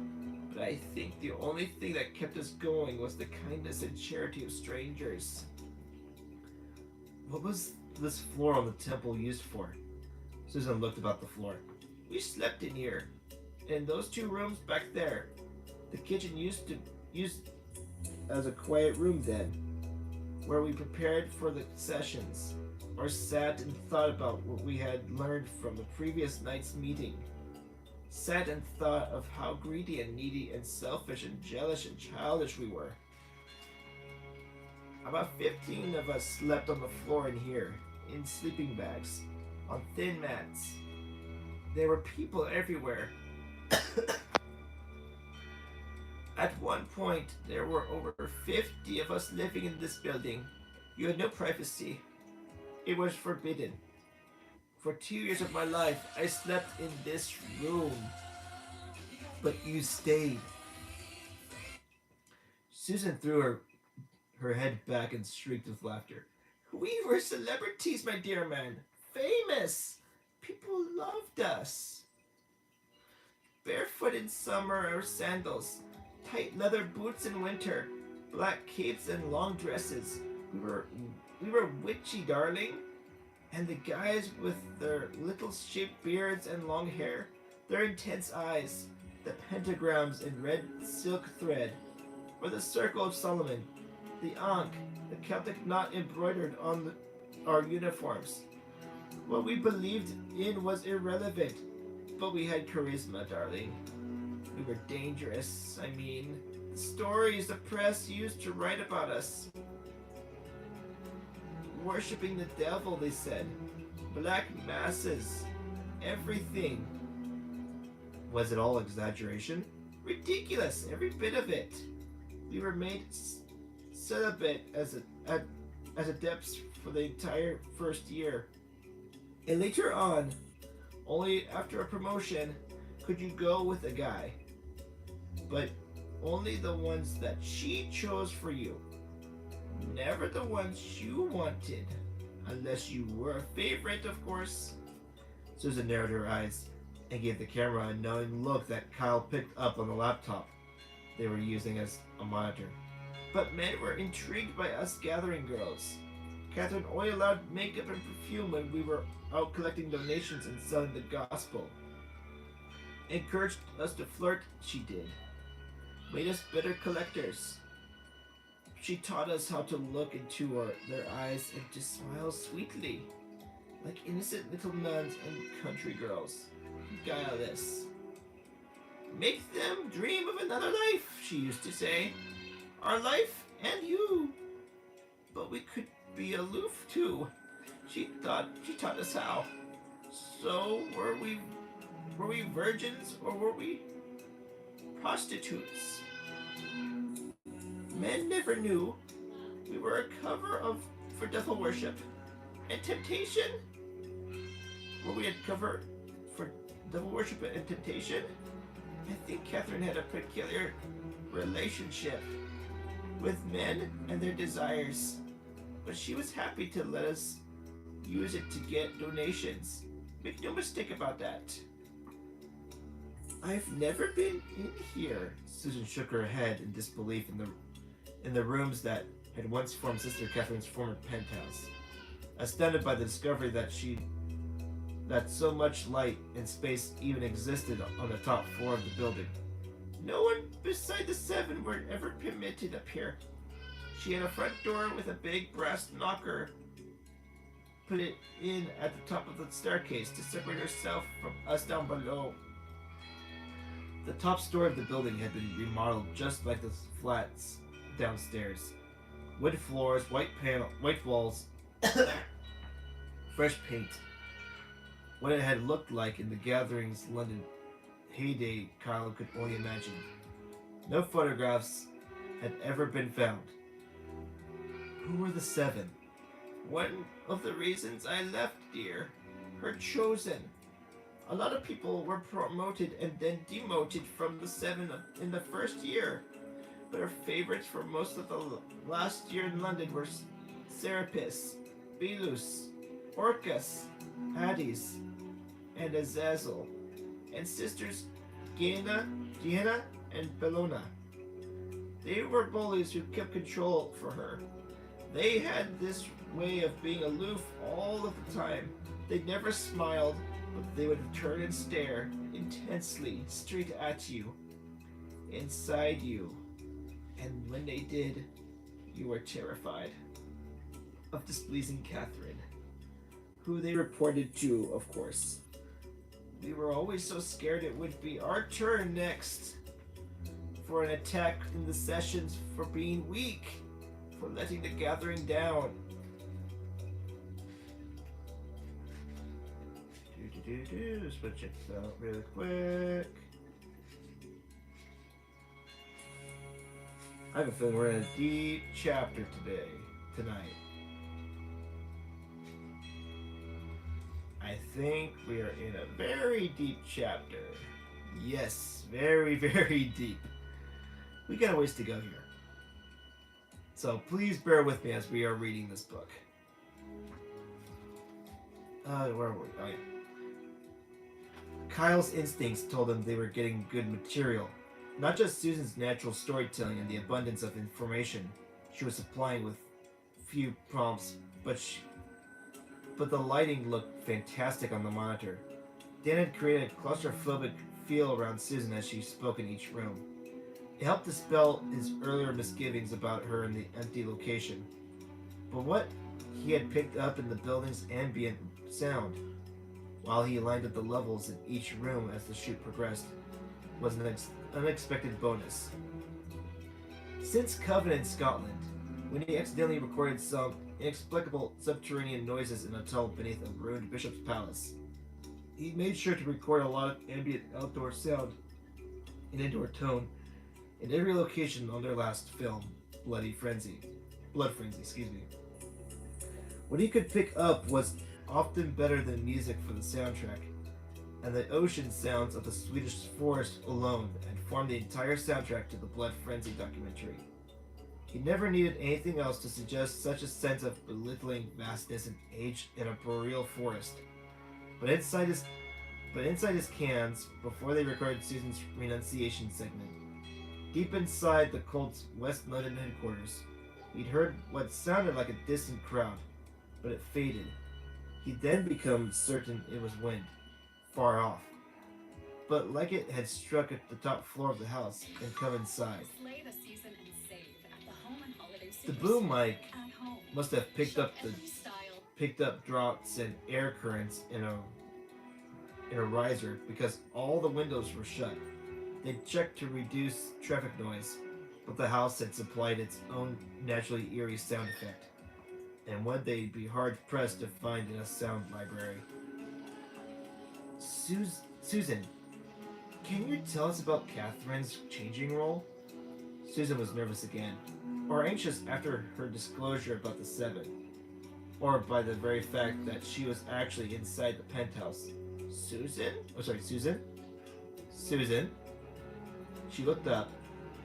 But I think the only thing that kept us going was the kindness and charity of strangers. What was this floor on the temple used for? Susan looked about the floor. We slept in here. And those two rooms back there. The kitchen used as a quiet room then, where we prepared for the sessions, or sat and thought about what we had learned from the previous night's meeting. Sat and thought of how greedy and needy and selfish and jealous and childish we were. About 15 of us slept on the floor in here, in sleeping bags, on thin mats. There were people everywhere. At one point, there were over 50 of us living in this building. You had no privacy. It was forbidden. For 2 years of my life, I slept in this room. But you stayed. Susan threw her head back and shrieked with laughter. We were celebrities, my dear man. Famous. People loved us. Barefoot in summer or sandals. Tight leather boots in winter. Black capes and long dresses. We were witchy, darling. And the guys with their little shaved beards and long hair, their intense eyes, the pentagrams in red silk thread, or the circle of Solomon, the ankh, the Celtic knot embroidered on our uniforms. What we believed in was irrelevant, but we had charisma, darling. We were dangerous, I mean. The stories the press used to write about us. Worshipping the devil, they said. Black masses. Everything. Was it all exaggeration? Ridiculous, every bit of it. We were made celibate as adepts for the entire first year. And later on, only after a promotion, could you go with a guy. But only the ones that she chose for you. Never the ones you wanted. Unless you were a favorite, of course. Susan narrowed her eyes and gave the camera a knowing look that Kyle picked up on the laptop they were using as a monitor. But men were intrigued by us gathering girls. Catherine oiled out makeup and perfume when we were out collecting donations and selling the gospel. Encouraged us to flirt, she did. Made us better collectors. She taught us how to look into their eyes and to smile sweetly, like innocent little nuns and country girls, guileless. Make them dream of another life, she used to say. Our life and you. But we could be aloof too. She taught us how. So were we virgins or were we prostitutes? Men never knew. We were a cover for devil worship. and temptation? Were we uncovered for devil worship and temptation? I think Catherine had a peculiar relationship with men and their desires, but she was happy to let us use it to get donations. Make no mistake about that. I've never been in here. Susan shook her head in disbelief in the rooms that had once formed Sister Catherine's former penthouse, astounded by the discovery that so much light and space even existed on the top floor of the building. No one beside the seven were ever permitted up here. She had a front door with a big brass knocker. Put it in at the top of the staircase to separate herself from us down below. The top story of the building had been remodeled just like the flats downstairs. Wood floors, white walls, fresh paint. What it had looked like in the Gathering's London heyday, Kyle could only imagine. No photographs had ever been found. Who were the seven? One of the reasons I left, dear. Her chosen. A lot of people were promoted and then demoted from the seven in the first year. But her favorites for most of the last year in London were Serapis, Belus, Orcus, Hades, and Azazel, and sisters Gianna, and Bellona. They were bullies who kept control for her. They had this way of being aloof all of the time. They never smiled, but they would turn and stare intensely straight at you, inside you. And when they did, you were terrified of displeasing Catherine, who they reported to, of course. We were always so scared it would be our turn next for an attack in the sessions, for being weak, for letting the Gathering down. Just gonna check this out really quick. I have a feeling we're in a deep chapter tonight. I think we are in a very deep chapter. Yes, very, very deep. We got a ways to go here. So please bear with me as we are reading this book. Where were we? Oh yeah. Kyle's instincts told him they were getting good material. Not just Susan's natural storytelling and the abundance of information she was supplying with few prompts, but the lighting looked fantastic on the monitor. Dan had created a claustrophobic feel around Susan as she spoke in each room. It helped dispel his earlier misgivings about her in the empty location. But what he had picked up in the building's ambient sound, while he aligned up the levels in each room as the shoot progressed, was an unexpected bonus. Since Covenant, Scotland, when he accidentally recorded some inexplicable subterranean noises in a tunnel beneath a ruined bishop's palace, he made sure to record a lot of ambient outdoor sound and indoor tone in every location on their last film, Blood Frenzy, excuse me. What he could pick up was often better than music for the soundtrack, and the ocean sounds of the Swedish forest alone had formed the entire soundtrack to the Blood Frenzy documentary. He never needed anything else to suggest such a sense of belittling vastness and age in a boreal forest. But inside his cans, before they recorded Susan's renunciation segment, deep inside the cult's West London headquarters, he'd heard what sounded like a distant crowd, but it faded. He'd then become certain it was wind, far off, but like it had struck at the top floor of the house and come inside. The boom mic must have picked up draughts and air currents in a riser because all the windows were shut. They checked to reduce traffic noise, but the house had supplied its own naturally eerie sound effect, and one they'd be hard-pressed to find in a sound library. Susan, can you tell us about Catherine's changing role? Susan was nervous again, or anxious after her disclosure about the seven. or by the very fact that she was actually inside the penthouse. Susan? Oh, sorry, Susan? Susan? She looked up.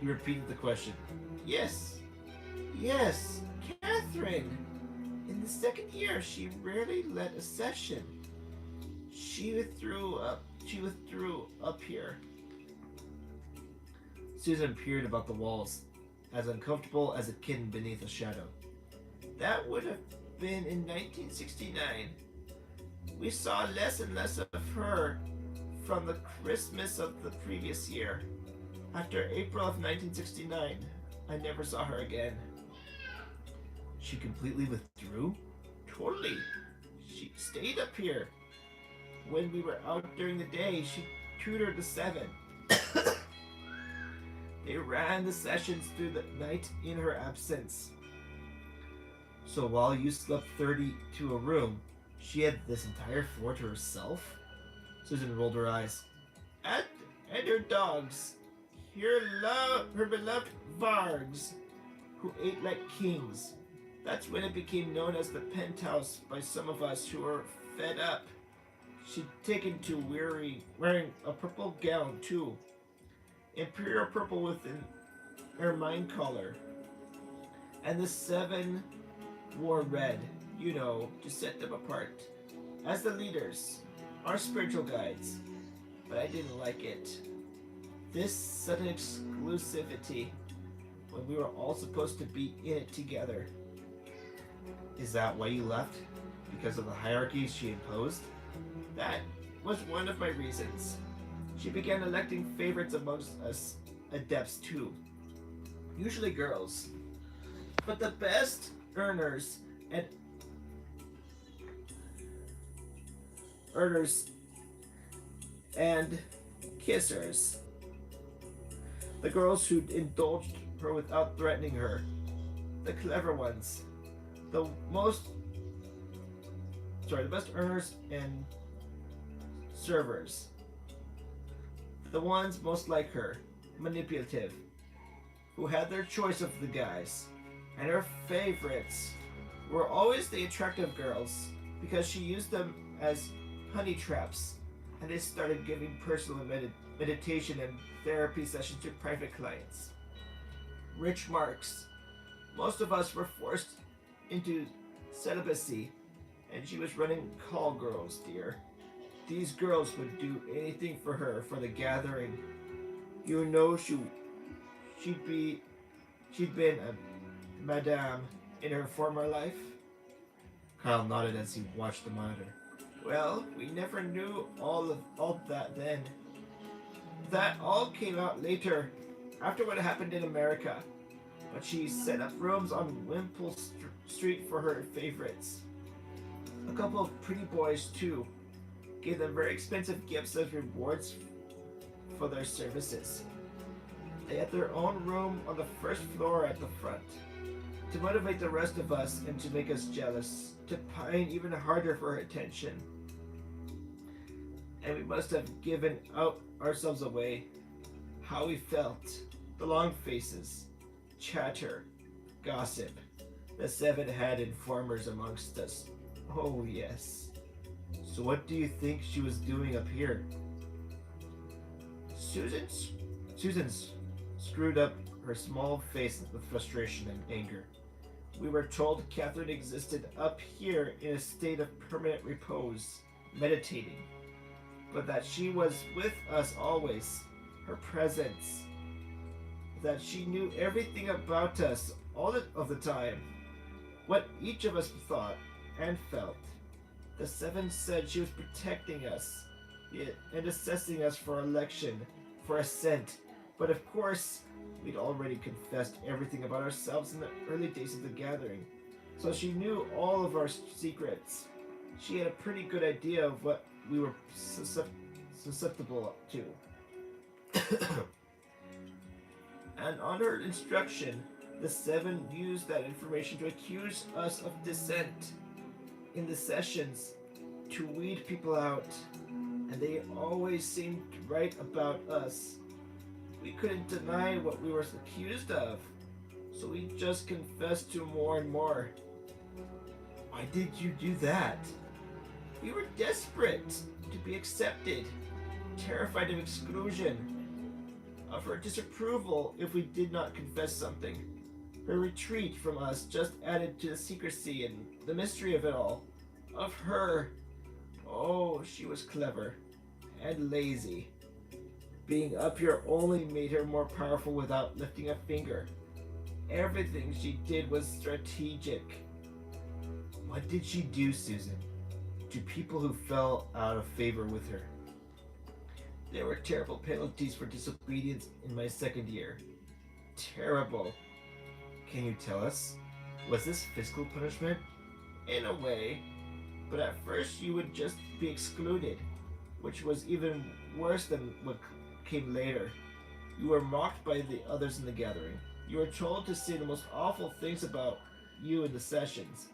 He repeated the question. Yes. Yes, Catherine. In the second year, she rarely led a session. She withdrew up here. Susan peered about the walls, as uncomfortable as a kitten beneath a shadow. That would have been in 1969. We saw less and less of her from the Christmas of the previous year. After April of 1969, I never saw her again. She completely withdrew? Totally. She stayed up here. When we were out during the day, she tutored the 7. They ran the sessions through the night in her absence. So while you slept 30 to a room, she had this entire floor to herself? Susan rolled her eyes. And her dogs. Her beloved Vargs, who ate like kings. That's when it became known as the penthouse by some of us who were fed up. She'd taken to wearing a purple gown, too. Imperial purple with an ermine collar. And the 7 wore red, to set them apart. As the leaders, our spiritual guides. But I didn't like it. This sudden exclusivity, when we were all supposed to be in it together. Is that why you left? Because of the hierarchy she imposed? That was one of my reasons. She began electing favorites amongst us adepts too. Usually girls. But the best earners and kissers. The girls who indulged her without threatening her. The clever ones. The best earners and servers. The ones most like her, manipulative, who had their choice of the guys. And her favorites were always the attractive girls, because she used them as honey traps, and they started giving personal meditation and therapy sessions to private clients. Rich marks. Most of us were forced into celibacy, and she was running call girls, dear. These girls would do anything for her, for the gathering. She'd been a madame in her former life. Kyle nodded as he watched the monitor. Well, we never knew all that then. That all came out later, after what happened in America. But she set up rooms on Wimpole Street for her favorites. A couple of pretty boys, too. Gave them very expensive gifts as rewards for their services. They had their own room on the first floor at the front. To motivate the rest of us and to make us jealous, to pine even harder for her attention. And we must have given ourselves away. How we felt. The long faces. Chatter. Gossip. The 7 had informers amongst us. Oh, yes. So what do you think she was doing up here? Susan's screwed up her small face with frustration and anger. We were told Catherine existed up here in a state of permanent repose, meditating, but that she was with us always, her presence, that she knew everything about us all of the time, what each of us thought and felt. The 7 said she was protecting us and assessing us for election, for ascent, but of course, we'd already confessed everything about ourselves in the early days of the gathering, so she knew all of our secrets. She had a pretty good idea of what we were susceptible to. And on her instruction, the 7 used that information to accuse us of dissent in the sessions, to weed people out, and they always seemed right about us. We couldn't deny what we were accused of, so we just confessed to more and more. Why did you do that? We were desperate to be accepted, terrified of exclusion, of her disapproval if we did not confess something. Her retreat from us just added to the secrecy and the mystery of it all. Of her. Oh, she was clever and lazy. Being up here only made her more powerful without lifting a finger. Everything she did was strategic. What did she do, Susan, to people who fell out of favor with her? There were terrible penalties for disobedience in my second year. Terrible. Can you tell us? Was this physical punishment? In a way. But at first you would just be excluded, which was even worse than what came later. You were mocked by the others in the gathering. You were told to say the most awful things about you in the sessions.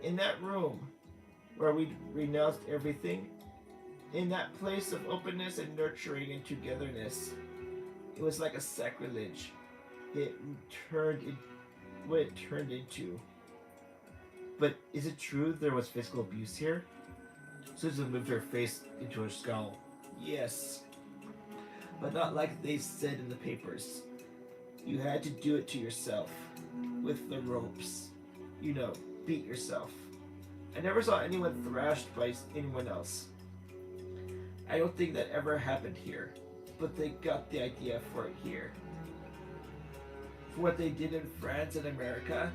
In that room, where we renounced everything, in that place of openness and nurturing and togetherness, it was like a sacrilege. What it turned into. But is it true there was physical abuse here? Susan moved her face into a scowl. Yes, but not like they said in the papers. You had to do it to yourself, with the ropes. You know, beat yourself. I never saw anyone thrashed by anyone else. I don't think that ever happened here, but they got the idea for it here. For what they did in France and America,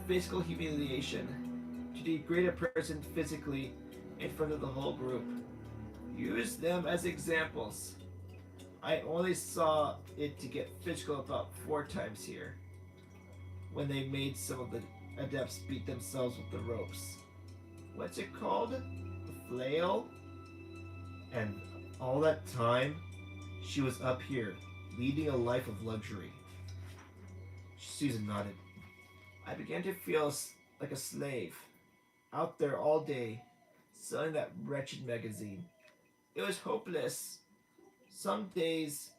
physical humiliation, to degrade a person physically in front of the whole group. Use them as examples. I only saw it to get physical about 4 times here, when they made some of the adepts beat themselves with the ropes. What's it called? A flail? And all that time, she was up here, leading a life of luxury. Susan nodded. I began to feel like a slave, out there all day, selling that wretched magazine. It was hopeless. Some days,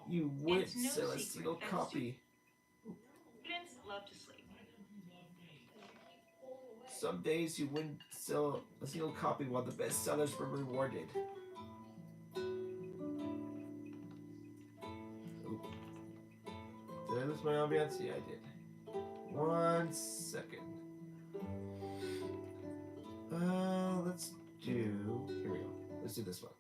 you wouldn't sell a single copy. Students love to sleep. Some days you wouldn't sell a single copy while the bestsellers were rewarded. Oop. Did I lose my ambiance? Yeah, I did. 1 second. Let's do. Here we go. Let's do this one.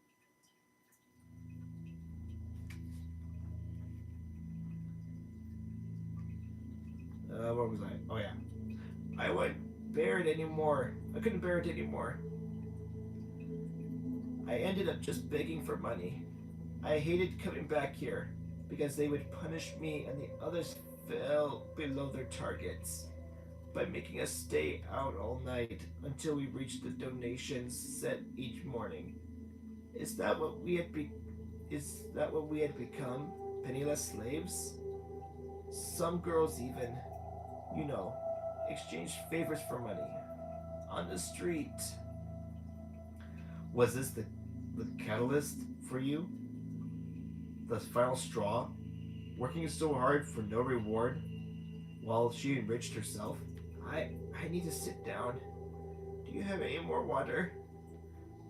Where was I? Oh yeah. I wouldn't bear it anymore. I couldn't bear it anymore. I ended up just begging for money. I hated coming back here because they would punish me and the others fell below their targets by making us stay out all night until we reached the donations set each morning. Is that what we had become? Penniless slaves? Some girls even, you know, exchanged favors for money. On the street. Was this the catalyst for you? The final straw? Working so hard for no reward while she enriched herself? I need to sit down. Do you have any more water?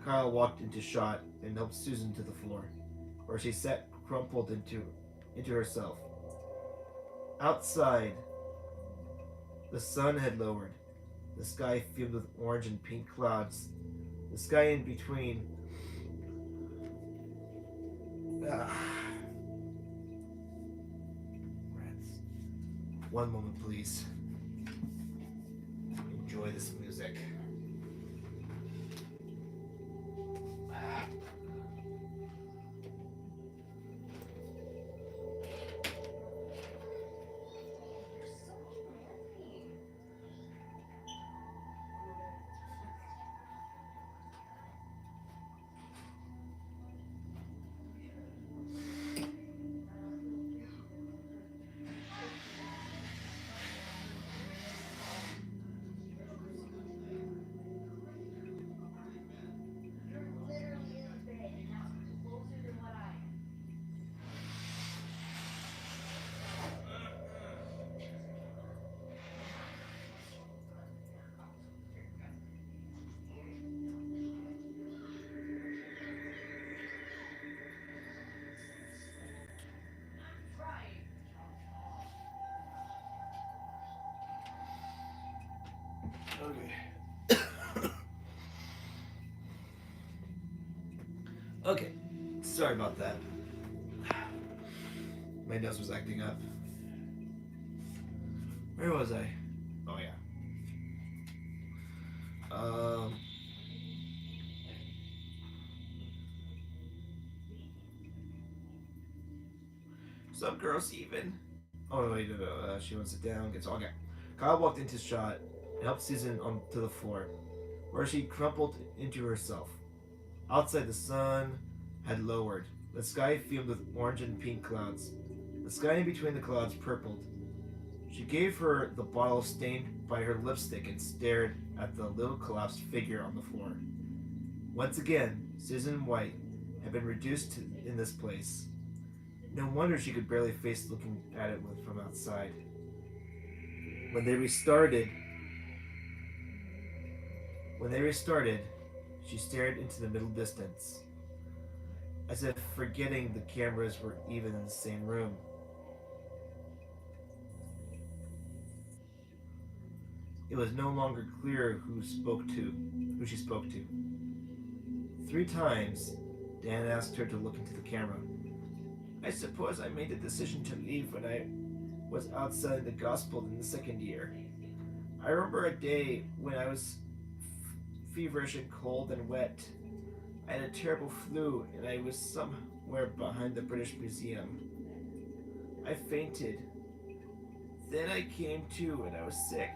Kyle walked into shot and helped Susan to the floor, where she sat crumpled into herself. Outside, the sun had lowered, the sky filled with orange and pink clouds. The sky in between. Rats. One moment, please. Enjoy this music. Okay. Okay. Sorry about that. My nose was acting up. Where was I? Oh yeah. Um. Some girls even. Oh wait, no, no. She wants to sit down. Gets okay. Kyle walked into shot and helped Susan onto the floor, where she crumpled into herself. Outside, the sun had lowered. The sky fumed with orange and pink clouds. The sky in between the clouds purpled. She gave her the bottle stained by her lipstick and stared at the little collapsed figure on the floor. Once again, Susan White had been reduced in this place. No wonder she could barely face looking at it from outside. When they restarted, she stared into the middle distance, as if forgetting the cameras were even in the same room. It was no longer clear who she spoke to. 3 times, Dan asked her to look into the camera. I suppose I made the decision to leave when I was out selling the gospel in the 2nd year. I remember a day when I was feverish and cold and wet. I had a terrible flu and I was somewhere behind the British Museum. I fainted. Then I came to and I was sick.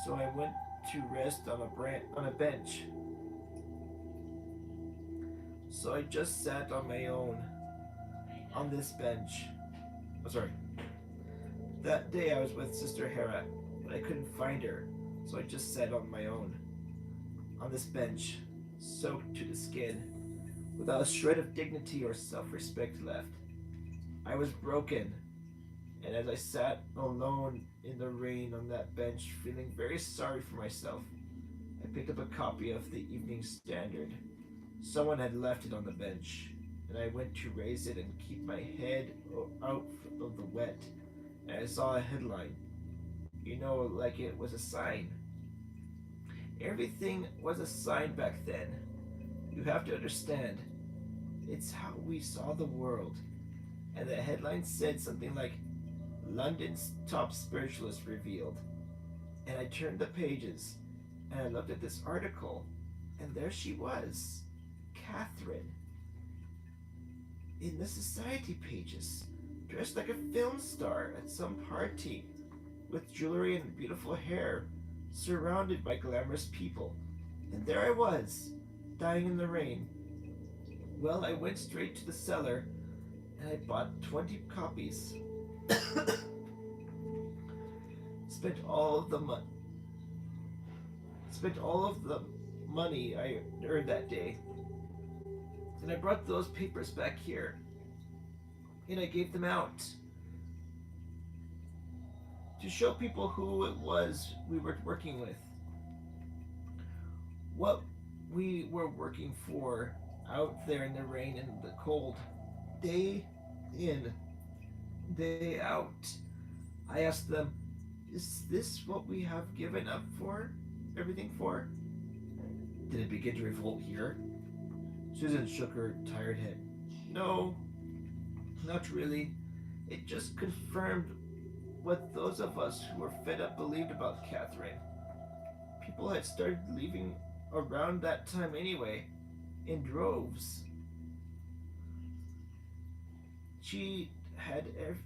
So I went to rest on a bench. So I just sat on my own on this bench. Oh, sorry. That day I was with Sister Hera, but I couldn't find her, so I just sat on my own on this bench, soaked to the skin, without a shred of dignity or self-respect left. I was broken, and as I sat alone in the rain on that bench, feeling very sorry for myself, I picked up a copy of the Evening Standard. Someone had left it on the bench, and I went to raise it and keep my head out of the wet, and I saw a headline. You know, like it was a sign. Everything was a sign back then. You have to understand, it's how we saw the world. And the headline said something like, London's top spiritualist revealed. And I turned the pages, and I looked at this article, and there she was, Catherine, in the society pages, dressed like a film star at some party, with jewelry and beautiful hair, surrounded by glamorous people. And there I was, dying in the rain. Well, I went straight to the cellar, and I bought 20 copies. Spent all of the money I earned that day. And I brought those papers back here. And I gave them out to show people who it was we were working with. What we were working for out there in the rain and the cold. Day in, day out. I asked them, is this what we have given up for? Everything for? Did it begin to revolt here? Susan shook her tired head. No, not really. It just confirmed what those of us who were fed up believed about Catherine. People had started leaving around that time anyway, in droves. She had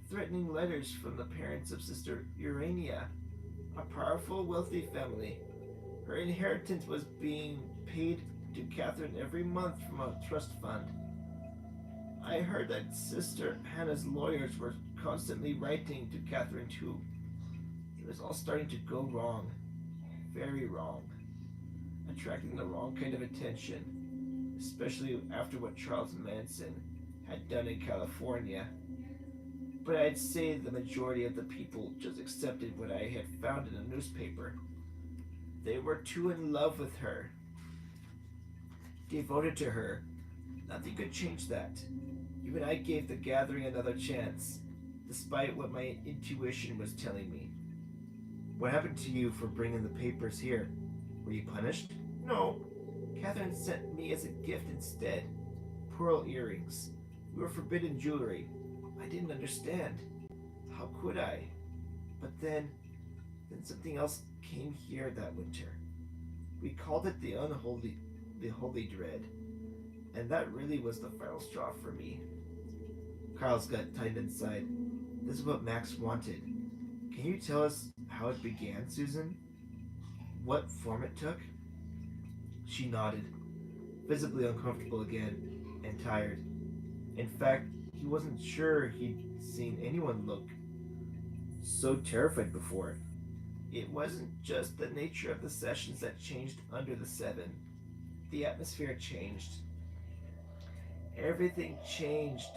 threatening letters from the parents of Sister Urania, a powerful, wealthy family. Her inheritance was being paid to Catherine every month from a trust fund. I heard that Sister Hannah's lawyers were constantly writing to Catherine too. It was all starting to go wrong. Very wrong. Attracting the wrong kind of attention, especially after what Charles Manson had done in California. But I'd say the majority of the people just accepted what I had found in a newspaper. They were too in love with her, devoted to her. Nothing could change that. Even I gave the gathering another chance, despite what my intuition was telling me. What happened to you for bringing the papers here? Were you punished? No. Catherine sent me as a gift instead. Pearl earrings. We were forbidden jewelry. I didn't understand. How could I? But then something else came here that winter. We called it the holy dread, and that really was the final straw for me. Kyle's gut tightened inside. This is what Max wanted. Can you tell us how it began, Susan? What form it took? She nodded, visibly uncomfortable again, and tired. In fact, he wasn't sure he'd seen anyone look so terrified before. It wasn't just the nature of the sessions that changed under the Seven. The atmosphere changed. Everything changed.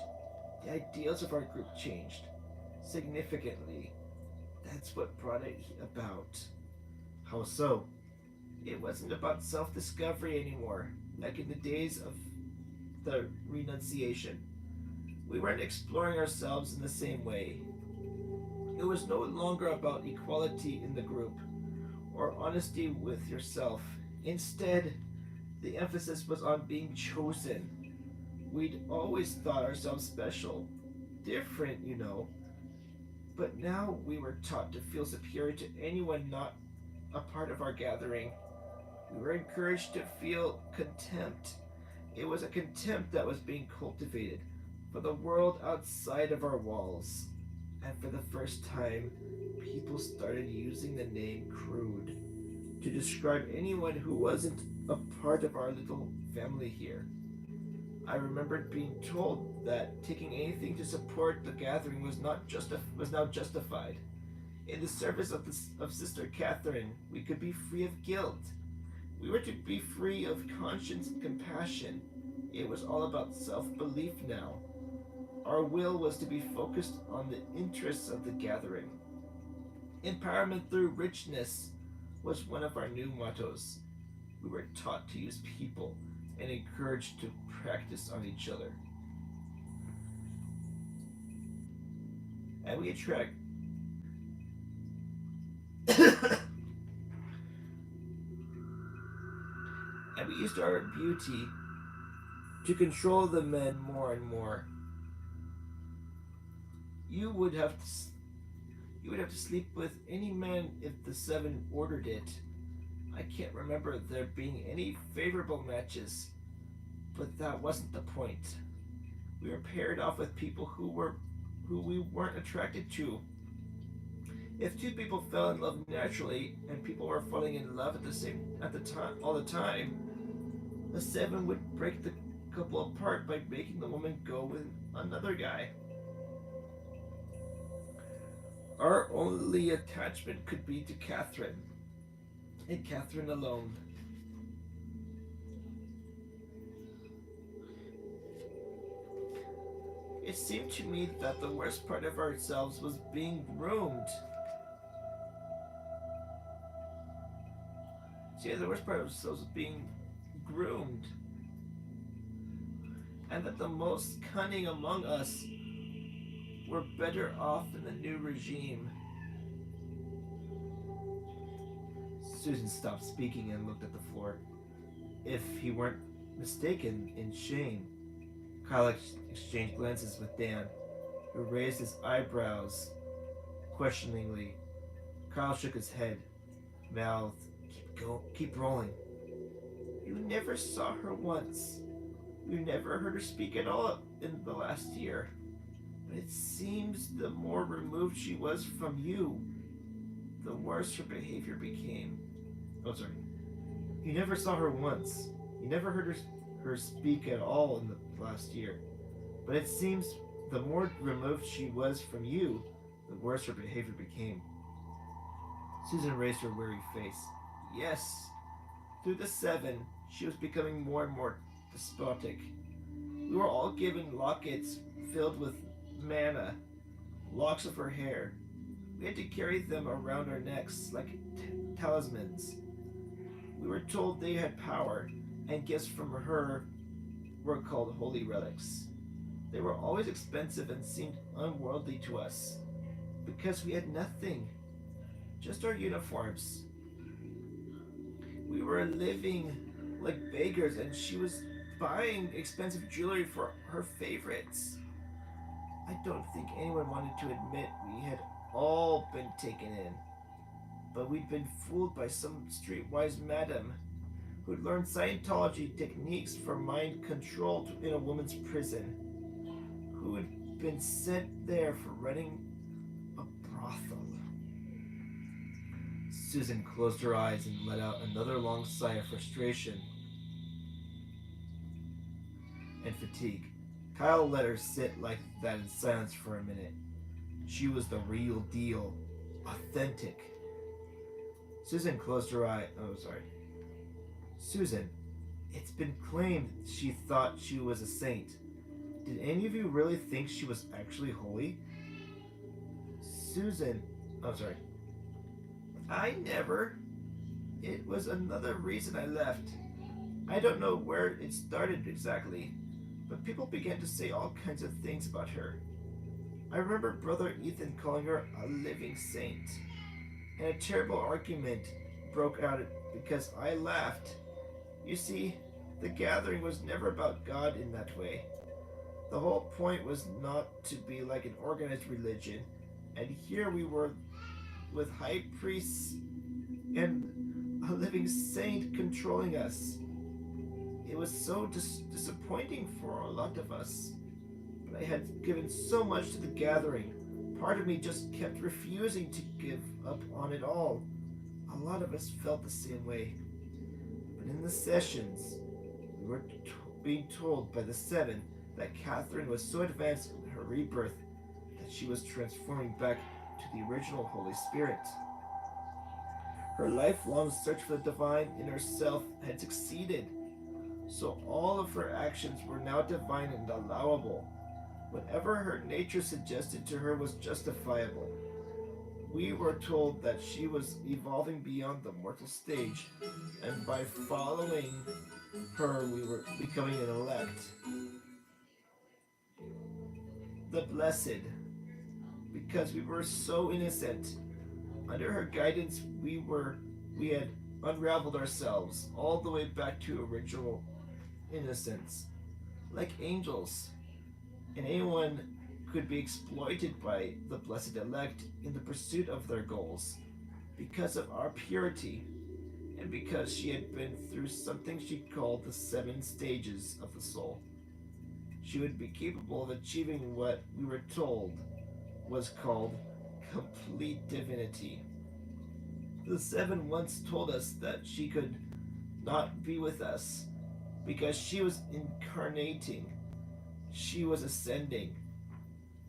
The ideals of our group changed. Significantly. That's what brought it about. How so? It wasn't about self-discovery anymore, like in the days of the renunciation. We weren't exploring ourselves in the same way. It was no longer about equality in the group or honesty with yourself. Instead, the emphasis was on being chosen. We'd always thought ourselves special, different, but now we were taught to feel superior to anyone not a part of our gathering. We were encouraged to feel contempt. It was a contempt that was being cultivated for the world outside of our walls. And for the first time, people started using the name Crude to describe anyone who wasn't a part of our little family here. I remembered being told that taking anything to support the gathering was now justified. In the service of Sister Catherine, we could be free of guilt. We were to be free of conscience and compassion. It was all about self-belief now. Our will was to be focused on the interests of the gathering. Empowerment through richness was one of our new mottos. We were taught to use people and encouraged to practice on each other. And we attract and we used our beauty to control the men more and more. You would have to sleep with any man if the Seven ordered it. I can't remember there being any favorable matches, but that wasn't the point. We were paired off with people who we weren't attracted to. If two people fell in love naturally and people were falling in love all the time, the Seven would break the couple apart by making the woman go with another guy. Our only attachment could be to Catherine, and Catherine alone. It seemed to me that the worst part of ourselves was being groomed. The worst part of ourselves was being groomed. And that the most cunning among us were better off in the new regime. Susan stopped speaking and looked at the floor. If he weren't mistaken in shame. Kyle exchanged glances with Dan, who raised his eyebrows questioningly. Kyle shook his head, mouthed, keep rolling. You never saw her once. You never heard her speak at all in the last year. But it seems the more removed she was from you, the worse her behavior became. Oh, sorry. You never saw her once. You never heard her speak at all in the last year. But it seems the more removed she was from you, the worse her behavior became. Susan raised her weary face. Yes, through the Seven, she was becoming more and more despotic. We were all given lockets filled with manna, locks of her hair. We had to carry them around our necks like talismans. We were told they had power, and gifts from her were called holy relics. They were always expensive and seemed unworldly to us, because we had nothing. just our uniforms. We were living like beggars, and she was buying expensive jewelry for her favorites. I don't think anyone wanted to admit we had all been taken in, but we'd been fooled by some streetwise madam who'd learned Scientology techniques for mind control in a woman's prison, who had been sent there for running a brothel. Susan closed her eyes and let out another long sigh of frustration and fatigue. Kyle let her sit like that in silence for a minute. She was the real deal. Authentic. Susan closed her eye. Oh, sorry. Susan, it's been claimed she thought she was a saint. Did any of you really think she was actually holy? Susan. Oh, sorry. I never. It was another reason I left. I don't know where it started exactly, but people began to say all kinds of things about her. I remember Brother Ethan calling her a living saint, and a terrible argument broke out because I laughed. You see, the gathering was never about God in that way. The whole point was not to be like an organized religion, and here we were with high priests and a living saint controlling us. It was so disappointing for a lot of us. But I had given so much to the gathering. Part of me just kept refusing to give up on it all. A lot of us felt the same way. But in the sessions, we were being told by the Seven that Catherine was so advanced in her rebirth that she was transforming back to the original Holy Spirit. Her lifelong search for the divine in herself had succeeded, so all of her actions were now divine and allowable. Whatever her nature suggested to her was justifiable. We were told that she was evolving beyond the mortal stage, and by following her we were becoming an elect. The blessed, because we were so innocent. Under her guidance we had unraveled ourselves all the way back to original innocence, like angels, and anyone could be exploited by the blessed elect in the pursuit of their goals because of our purity, and because she had been through something she called the 7 stages of the soul. She would be capable of achieving what we were told was called complete divinity. The 7 once told us that she could not be with us because she was incarnating, she was ascending,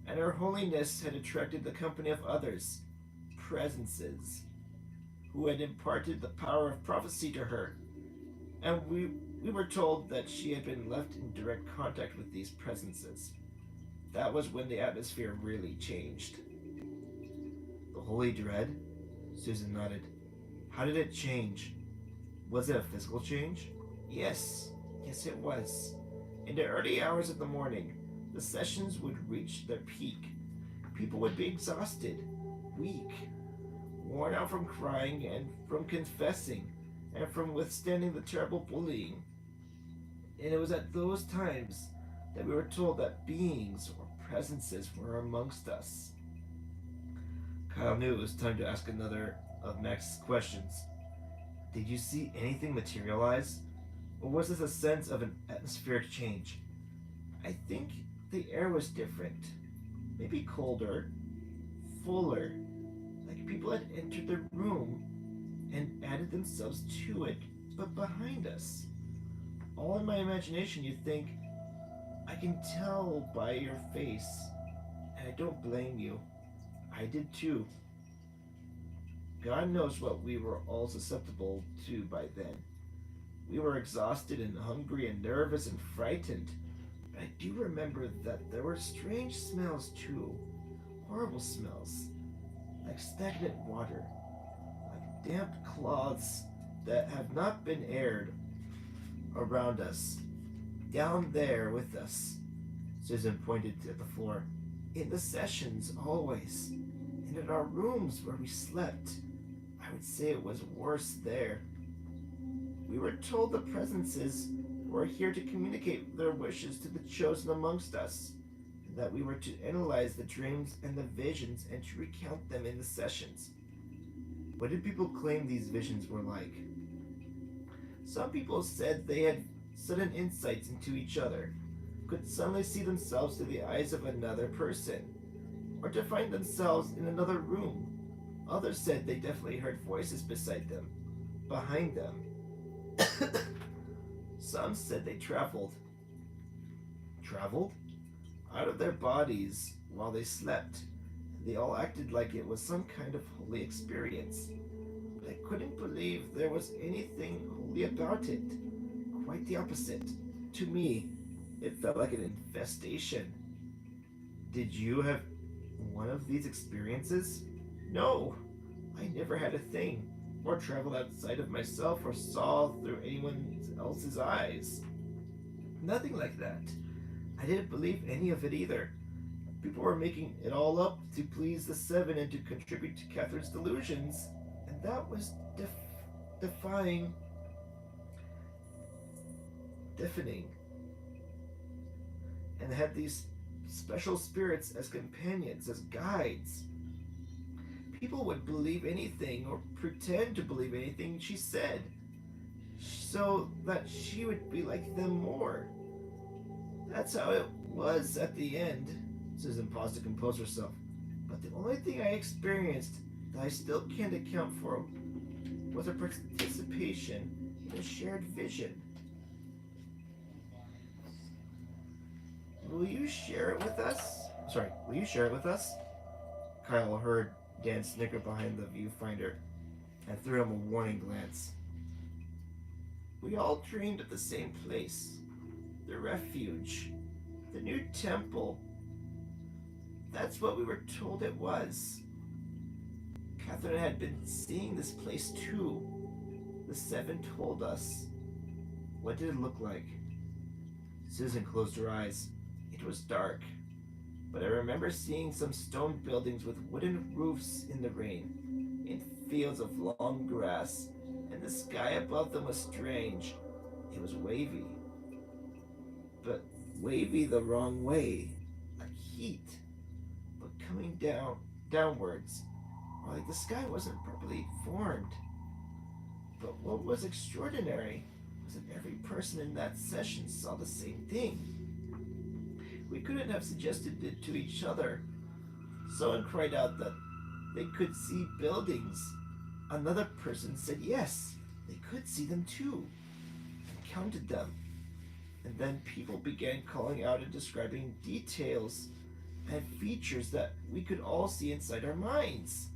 and her holiness had attracted the company of others, presences, who had imparted the power of prophecy to her, and we were told that she had been left in direct contact with these presences. That was when the atmosphere really changed. The Holy Dread? Susan nodded. How did it change? Was it a physical change? Yes it was. In the early hours of the morning, the sessions would reach their peak. People would be exhausted, weak, worn out from crying and from confessing and from withstanding the terrible bullying. And it was at those times that we were told that beings or presences were amongst us. Kyle knew it was time to ask another of Max's questions. Did you see anything materialize? Or was this a sense of an atmospheric change? I think the air was different. Maybe colder, fuller, like people had entered the room and added themselves to it, but behind us. All in my imagination, you think, I can tell by your face, and I don't blame you. I did too. God knows what we were all susceptible to by then. We were exhausted and hungry and nervous and frightened. But I do remember that there were strange smells too. Horrible smells. Like stagnant water. Like damp cloths that have not been aired around us. Down there with us. Susan pointed to the floor. In the sessions, always. And in our rooms where we slept. I would say it was worse there. We were told the presences were here to communicate their wishes to the chosen amongst us, and that we were to analyze the dreams and the visions and to recount them in the sessions. What did people claim these visions were like? Some people said they had sudden insights into each other, could suddenly see themselves through the eyes of another person, or to find themselves in another room. Others said they definitely heard voices beside them, behind them. Some said they traveled. Traveled? Out of their bodies while they slept. They all acted like it was some kind of holy experience. But I couldn't believe there was anything holy about it. Quite the opposite. To me, it felt like an infestation. Did you have one of these experiences? No, I never had a thing, or traveled outside of myself, or saw through anyone else's eyes. Nothing like that. I didn't believe any of it either. People were making it all up to please the Seven and to contribute to Catherine's delusions, and that was deafening. And had these special spirits as companions, as guides. People would believe anything or pretend to believe anything she said, so that she would be like them more. That's how it was at the end. Susan paused to compose herself. But the only thing I experienced that I still can't account for was a participation in a shared vision. Will you share it with us? Will you share it with us? Kyle heard Dan snicker behind the viewfinder and threw him a warning glance. We all dreamed of the same place. The refuge. The new temple. That's what we were told it was. Catherine had been seeing this place too. The Seven told us. What did it look like? Susan closed her eyes. It was dark, but I remember seeing some stone buildings with wooden roofs in the rain, in fields of long grass, and the sky above them was strange. It was wavy, but wavy the wrong way, like heat, but coming downwards, or like the sky wasn't properly formed. But what was extraordinary was that every person in that session saw the same thing. We couldn't have suggested it to each other. Someone cried out that they could see buildings. Another person said yes, they could see them too, and counted them. And then people began calling out and describing details and features that we could all see inside our minds.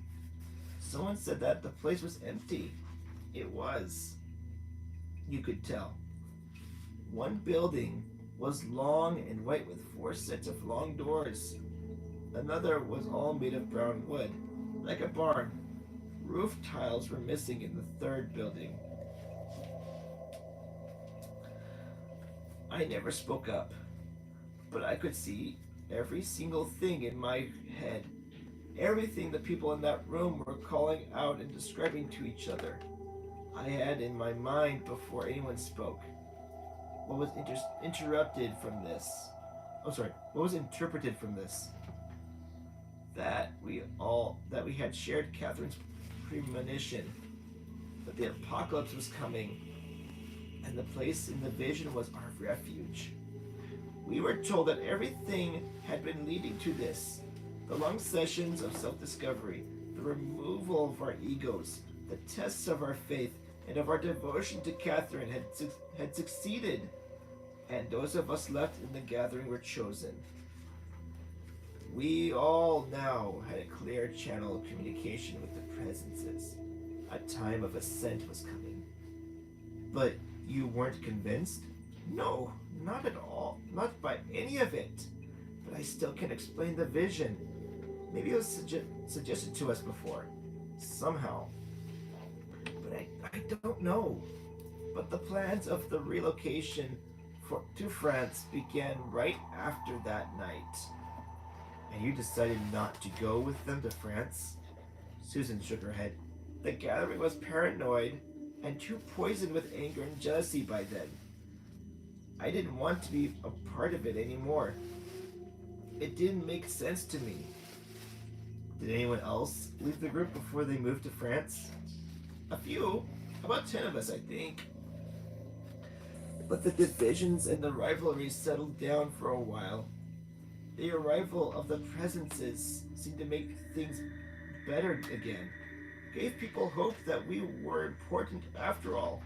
Someone said that the place was empty. It was. You could tell. One building was long and white with 4 sets of long doors. Another was all made of brown wood, like a barn. Roof tiles were missing in the third building. I never spoke up, but I could see every single thing in my head. Everything the people in that room were calling out and describing to each other. I had in my mind before anyone spoke. What was interrupted from this? What was interpreted from this? That we had shared Catherine's premonition that the apocalypse was coming, and the place in the vision was our refuge. We were told that everything had been leading to this. The long sessions of self-discovery, the removal of our egos, the tests of our faith, and of our devotion to Catherine had succeeded, and those of us left in the gathering were chosen. We all now had a clear channel of communication with the presences. A time of ascent was coming. But you weren't convinced? No, not at all. Not by any of it. But I still can't explain the vision. Maybe it was suggested to us before. Somehow. But I don't know. But the plans of the relocation to France began right after that night. And you decided not to go with them to France? Susan shook her head. The gathering was paranoid and too poisoned with anger and jealousy by then. I didn't want to be a part of it anymore. It didn't make sense to me. Did anyone else leave the group before they moved to France? A few. About 10 of us, I think. But the divisions and the rivalries settled down for a while. The arrival of the presences seemed to make things better again. Gave people hope that we were important after all.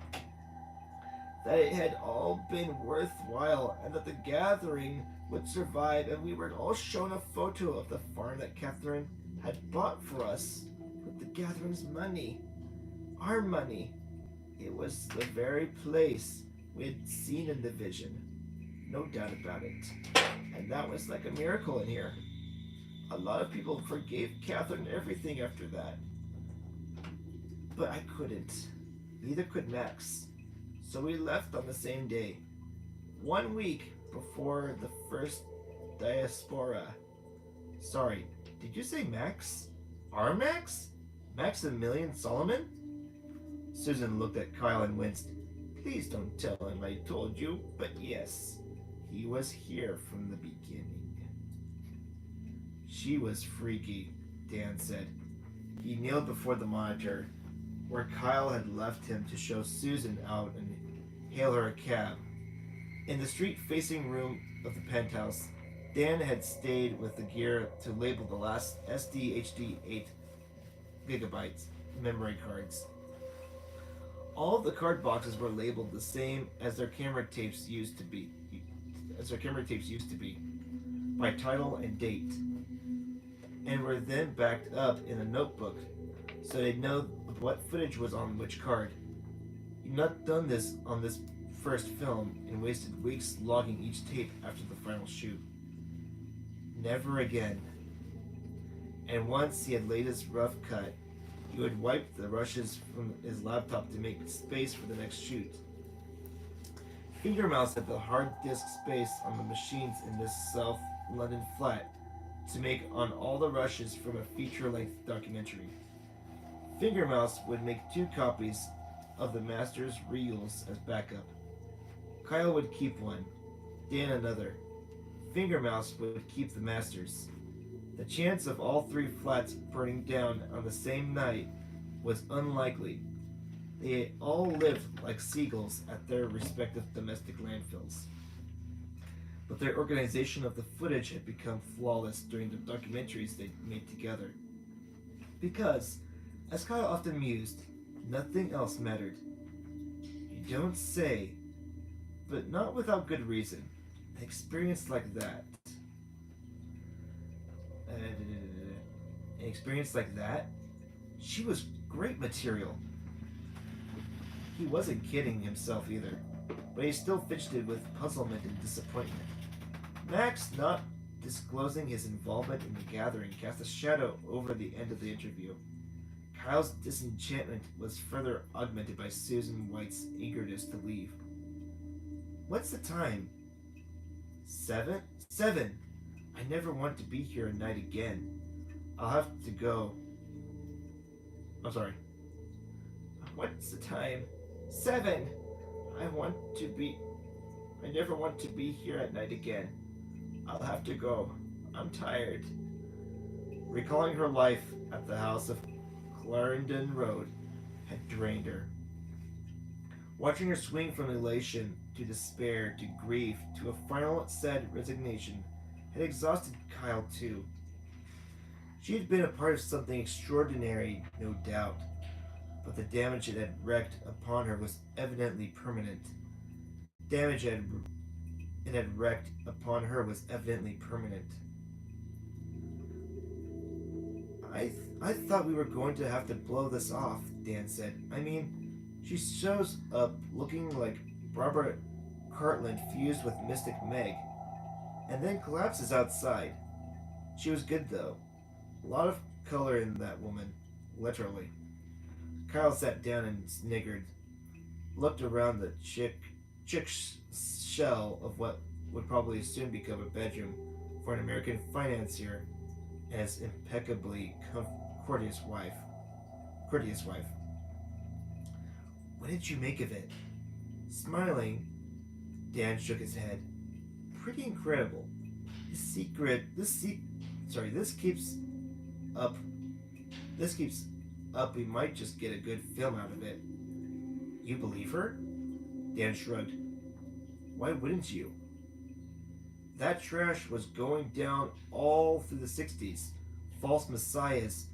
That it had all been worthwhile and that the gathering would survive, and we were all shown a photo of the farm that Catherine had bought for us with the gathering's money. Our money. It was the very place we had seen in the vision. No doubt about it. And that was like a miracle in here. A lot of people forgave Catherine everything after that. But I couldn't. Neither could Max. So we left on the same day. 1 week before the first diaspora. Sorry, did you say Max? Our Max? Maximilian Solomon? Susan looked at Kyle and winced. Please don't tell him I told you, but yes, he was here from the beginning. She was freaky, Dan said. He kneeled before the monitor, where Kyle had left him to show Susan out and hail her a cab. In the street-facing room of the penthouse, Dan had stayed with the gear to label the last SD-HD 8 gigabytes memory cards. All of the card boxes were labeled the same as their camera tapes used to be, by title and date, and were then backed up in a notebook so they'd know what footage was on which card. He'd not done this on this first film and wasted weeks logging each tape after the final shoot. Never again. And once he had laid his rough cut, he would wipe the rushes from his laptop to make space for the next shoot. Finger mouse had the hard disk space on the machines in this South London flat to make on all the rushes from a feature-length documentary. Finger mouse would make 2 copies of the master's reels as backup. Kyle would keep one, Dan another. Finger mouse would keep the masters. The chance of all 3 flats burning down on the same night was unlikely. They all lived like seagulls at their respective domestic landfills. But their organization of the footage had become flawless during the documentaries they made together. Because, as Kyle often mused, nothing else mattered. You don't say, but not without good reason. An experience like that. An experience like that? She was great material. He wasn't kidding himself either, but he still fidgeted with puzzlement and disappointment. Max not disclosing his involvement in the gathering cast a shadow over the end of the interview. Kyle's disenchantment was further augmented by Susan White's eagerness to leave. What's the time? 7? 7! I never want to be here at night again. I'll have to go. I'm sorry. What's the time? 7! I never want to be here at night again. I'll have to go. I'm tired. Recalling her life at the house of Clarendon Road had drained her. Watching her swing from elation to despair to grief to a final sad resignation had exhausted Kyle too. She had been a part of something extraordinary, no doubt, but the damage it had wreaked upon her was evidently permanent. Damage it had wreaked upon her was evidently permanent. I thought we were going to have to blow this off, Dan said. I mean, she shows up looking like Barbara Cartland fused with Mystic Meg, and then collapses outside. She was good, though. A lot of color in that woman, literally. Kyle sat down and sniggered, looked around the chick shell of what would probably soon become a bedroom for an American financier and his impeccably courteous wife. courteous wife. What did you make of it? Smiling, Dan shook his head. Pretty incredible. This keeps up. This keeps up. We might just get a good film out of it. You believe her? Dan shrugged. Why wouldn't you? That trash was going down all through the 60s. False messiahs,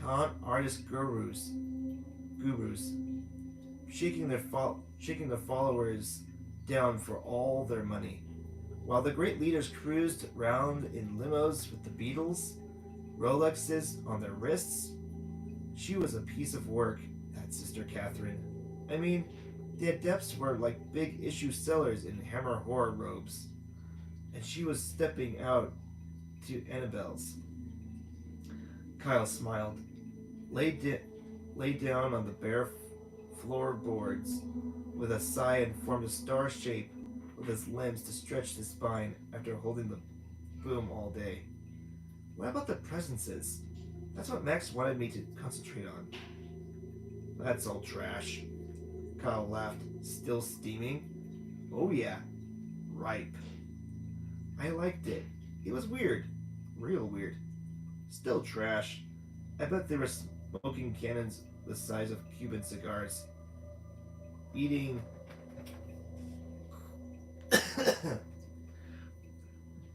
con artist gurus, shaking their followers down for all their money. While the great leaders cruised round in limos with the Beatles, Rolexes on their wrists, she was a piece of work, that Sister Catherine. I mean, the adepts were like big issue sellers in Hammer horror robes, and she was stepping out to Annabelle's. Kyle smiled, lay down on the bare floorboards with a sigh and formed a star shape with his limbs to stretch his spine after holding the boom all day. What about the presences? That's what Max wanted me to concentrate on. That's all trash. Kyle laughed, still steaming. Oh yeah, ripe. I liked it. It was weird. Real weird. Still trash. I bet they were smoking cannons the size of Cuban cigars. Eating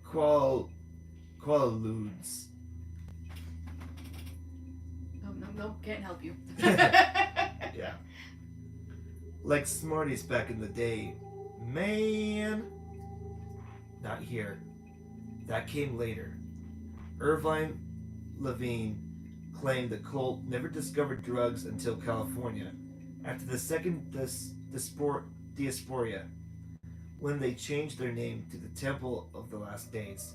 quaaludes. No, can't help you. Yeah. Like Smarties back in the day. Man. Not here. That came later. Irvine Levine claimed the cult never discovered drugs until California, after the second diaspora, when they changed their name to the Temple of the Last Days.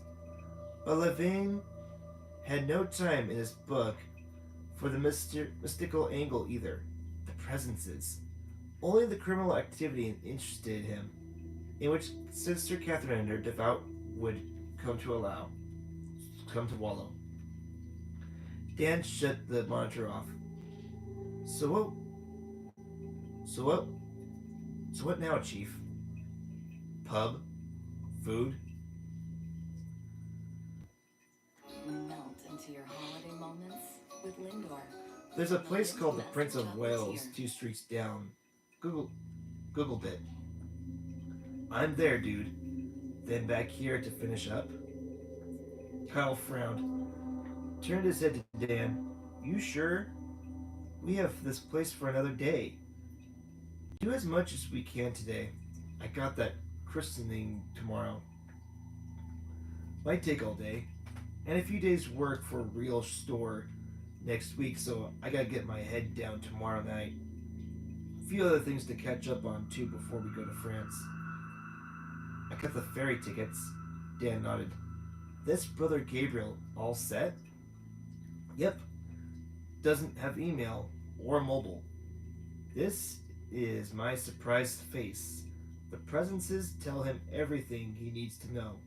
But Levine had no time in his book for the mystical angle either, the presences. Only the criminal activity interested him, in which Sister Catherine and her devout would come to wallow. Dan shut the monitor off. So what now, Chief? Pub? Food? Melt into your holiday moments with Lindor. There's a place called the Prince of Wales 2 streets down. Googled it. I'm there, dude. Then back here to finish up? Kyle frowned, turned his head to Dan. You sure? We have this place for another day. Do as much as we can today. I got that christening tomorrow. Might take all day. And a few days work for a real store next week, so I gotta get my head down tomorrow night. A few other things to catch up on too before we go to France. I got the ferry tickets. Dan nodded. This Brother Gabriel all set? Yep. Doesn't have email or mobile. This is my surprised face. The presences tell him everything he needs to know.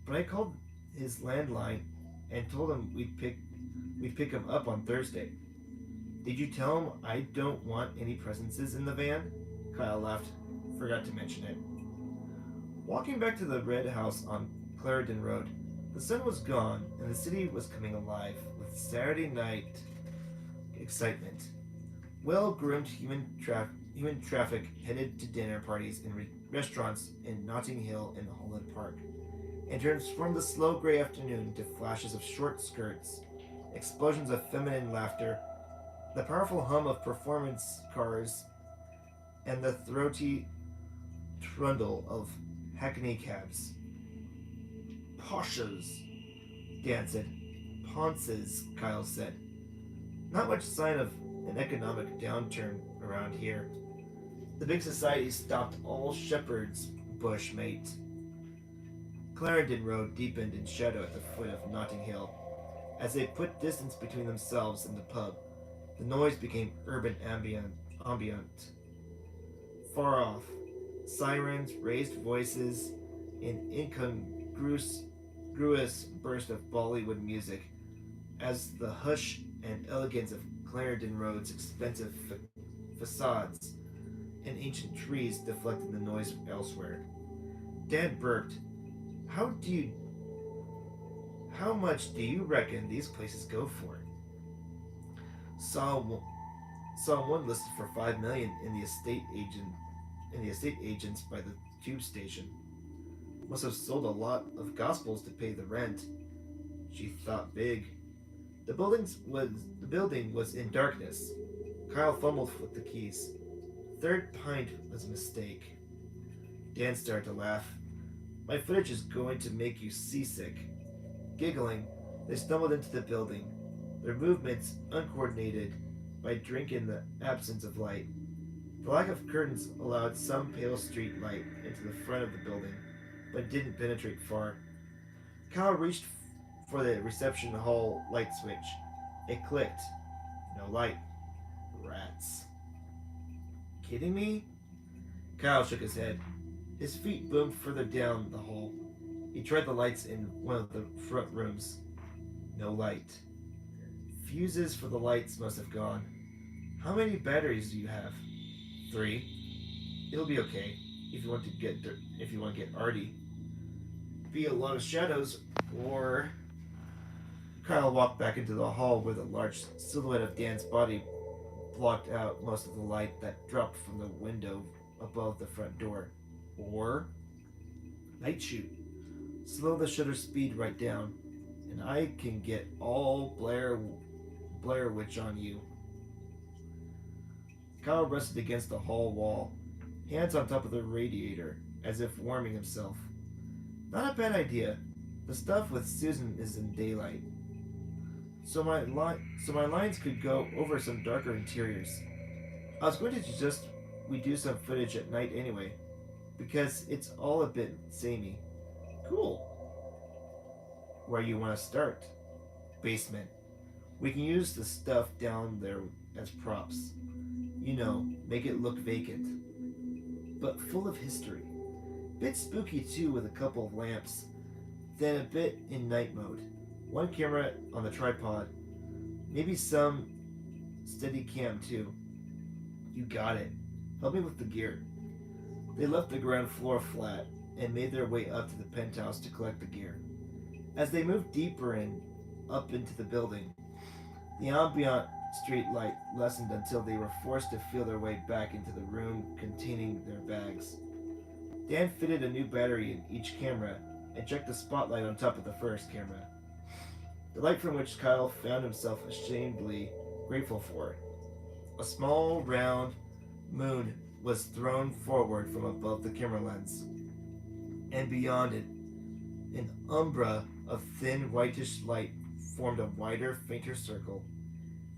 But I called his landline and told him we'd pick him up on Thursday. Did you tell him I don't want any presences in the van? Kyle laughed. Forgot to mention it. Walking back to the red house on Clarendon Road, the sun was gone and the city was coming alive with Saturday night excitement. Well-groomed human traffic headed to dinner parties in restaurants in Notting Hill and Holland Park, and transformed the slow gray afternoon into flashes of short skirts, explosions of feminine laughter, the powerful hum of performance cars, and the throaty trundle of hackney cabs. Poshers, Dan said. Ponces, Kyle said. Not much sign of an economic downturn around here. The big society stopped all Shepherd's Bush, mate. Clarendon Road deepened in shadow at the foot of Notting Hill. As they put distance between themselves and the pub, the noise became urban ambient. Far off, sirens, raised voices, an incongruous burst of Bollywood music as the hush and elegance of Clarendon Road's expensive facades and ancient trees deflected the noise elsewhere. Dan burped. How do you How much do you reckon these places go for? Saw saw one listed for 5 million in the estate agents by the tube station. Must have sold a lot of gospels to pay the rent. She thought big. The building was in darkness. Kyle fumbled with the keys. Third pint was a mistake. Dan started to laugh. My footage is going to make you seasick. Giggling, they stumbled into the building, their movements uncoordinated by drink in the absence of light. The lack of curtains allowed some pale street light into the front of the building, but didn't penetrate far. Kyle reached for the reception hall light switch. It clicked. No light. Rats. Kidding me? Kyle shook his head. His feet boomed further down the hall. He tried the lights in one of the front rooms. No light. Fuses for the lights must have gone. How many batteries do you have? 3. It'll be okay if you want to get arty. Be a lot of shadows, or Kyle walked back into the hall where the large silhouette of Dan's body blocked out most of the light that dropped from the window above the front door. Or night shoot. Slow the shutter speed right down, and I can get all Blair Witch on you. Kyle rested against the hall wall, hands on top of the radiator, as if warming himself. Not a bad idea. The stuff with Susan is in daylight, so my lines could go over some darker interiors. I was going to suggest we do some footage at night anyway, because it's all a bit samey. Cool. Where you want to start? Basement. We can use the stuff down there as props. You know, make it look vacant. But full of history. Bit spooky too, with a couple of lamps. Then a bit in night mode. One camera on the tripod. Maybe some steady cam too. You got it. Help me with the gear. They left the ground floor flat and made their way up to the penthouse to collect the gear. As they moved deeper up into the building, the ambient street light lessened until they were forced to feel their way back into the room containing their bags. Dan fitted a new battery in each camera and checked the spotlight on top of the first camera, the light from which Kyle found himself ashamedly grateful for. A small, round moon was thrown forward from above the camera lens, and beyond it, an umbra of thin whitish light formed a wider, fainter circle.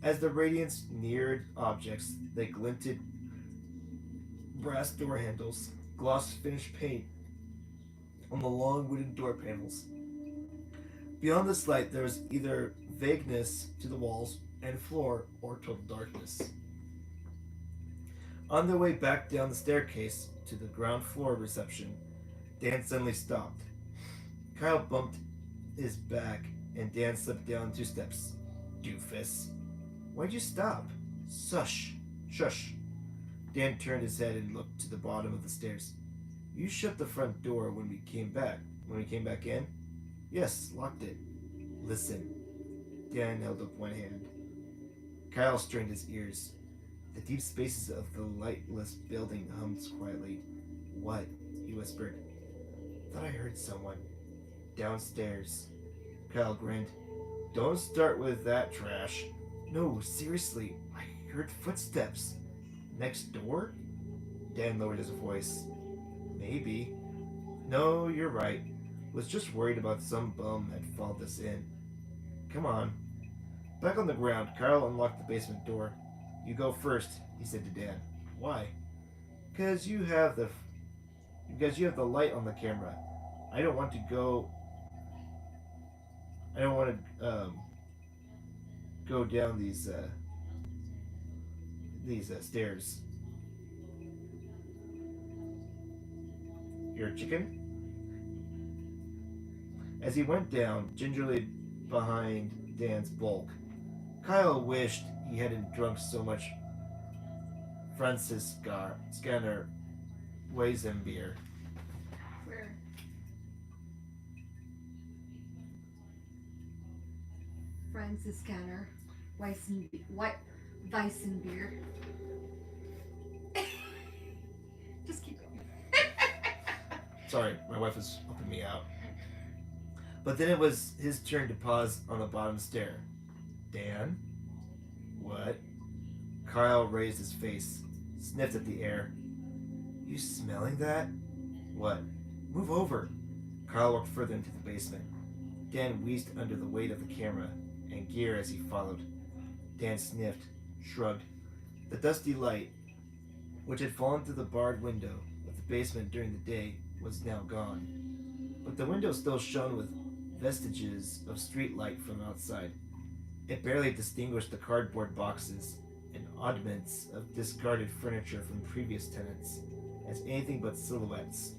As the radiance neared objects, they glinted brass door handles, glossed finished paint on the long wooden door panels. Beyond this light, there was either vagueness to the walls and floor or total darkness. On their way back down the staircase to the ground floor reception, Dan suddenly stopped. Kyle bumped his back, and Dan slipped down 2 steps. Doofus. Why'd you stop? Shush. Shush. Dan turned his head and looked to the bottom of the stairs. You shut the front door when we came back. When we came back in? Yes, locked it. Listen. Dan held up one hand. Kyle strained his ears. The deep spaces of the lightless building hummed quietly. What? He whispered. Thought I heard someone. Downstairs. Kyle grinned. Don't start with that trash. No, seriously, I heard footsteps. Next door? Dan lowered his voice. Maybe. No, you're right. Was just worried about some bum had followed us in. Come on. Back on the ground, Kyle unlocked the basement door. You go first, he said to Dan. Why? Because you have the light on the camera. I don't want to go down these stairs. You're a chicken? As he went down, gingerly behind Dan's bulk, Kyle wished he hadn't drunk so much Scanner Weizenbier. Where? Francis Scanner. Weissenbier. Just keep going. Sorry, my wife is helping me out. But then it was his turn to pause on the bottom stair. Dan? What? Kyle raised his face, sniffed at the air. You smelling that? What? Move over. Kyle walked further into the basement. Dan wheezed under the weight of the camera and gear as he followed. Dan sniffed, shrugged. The dusty light, which had fallen through the barred window of the basement during the day, was now gone. But the window still shone with vestiges of street light from outside. It barely distinguished the cardboard boxes and oddments of discarded furniture from previous tenants as anything but silhouettes.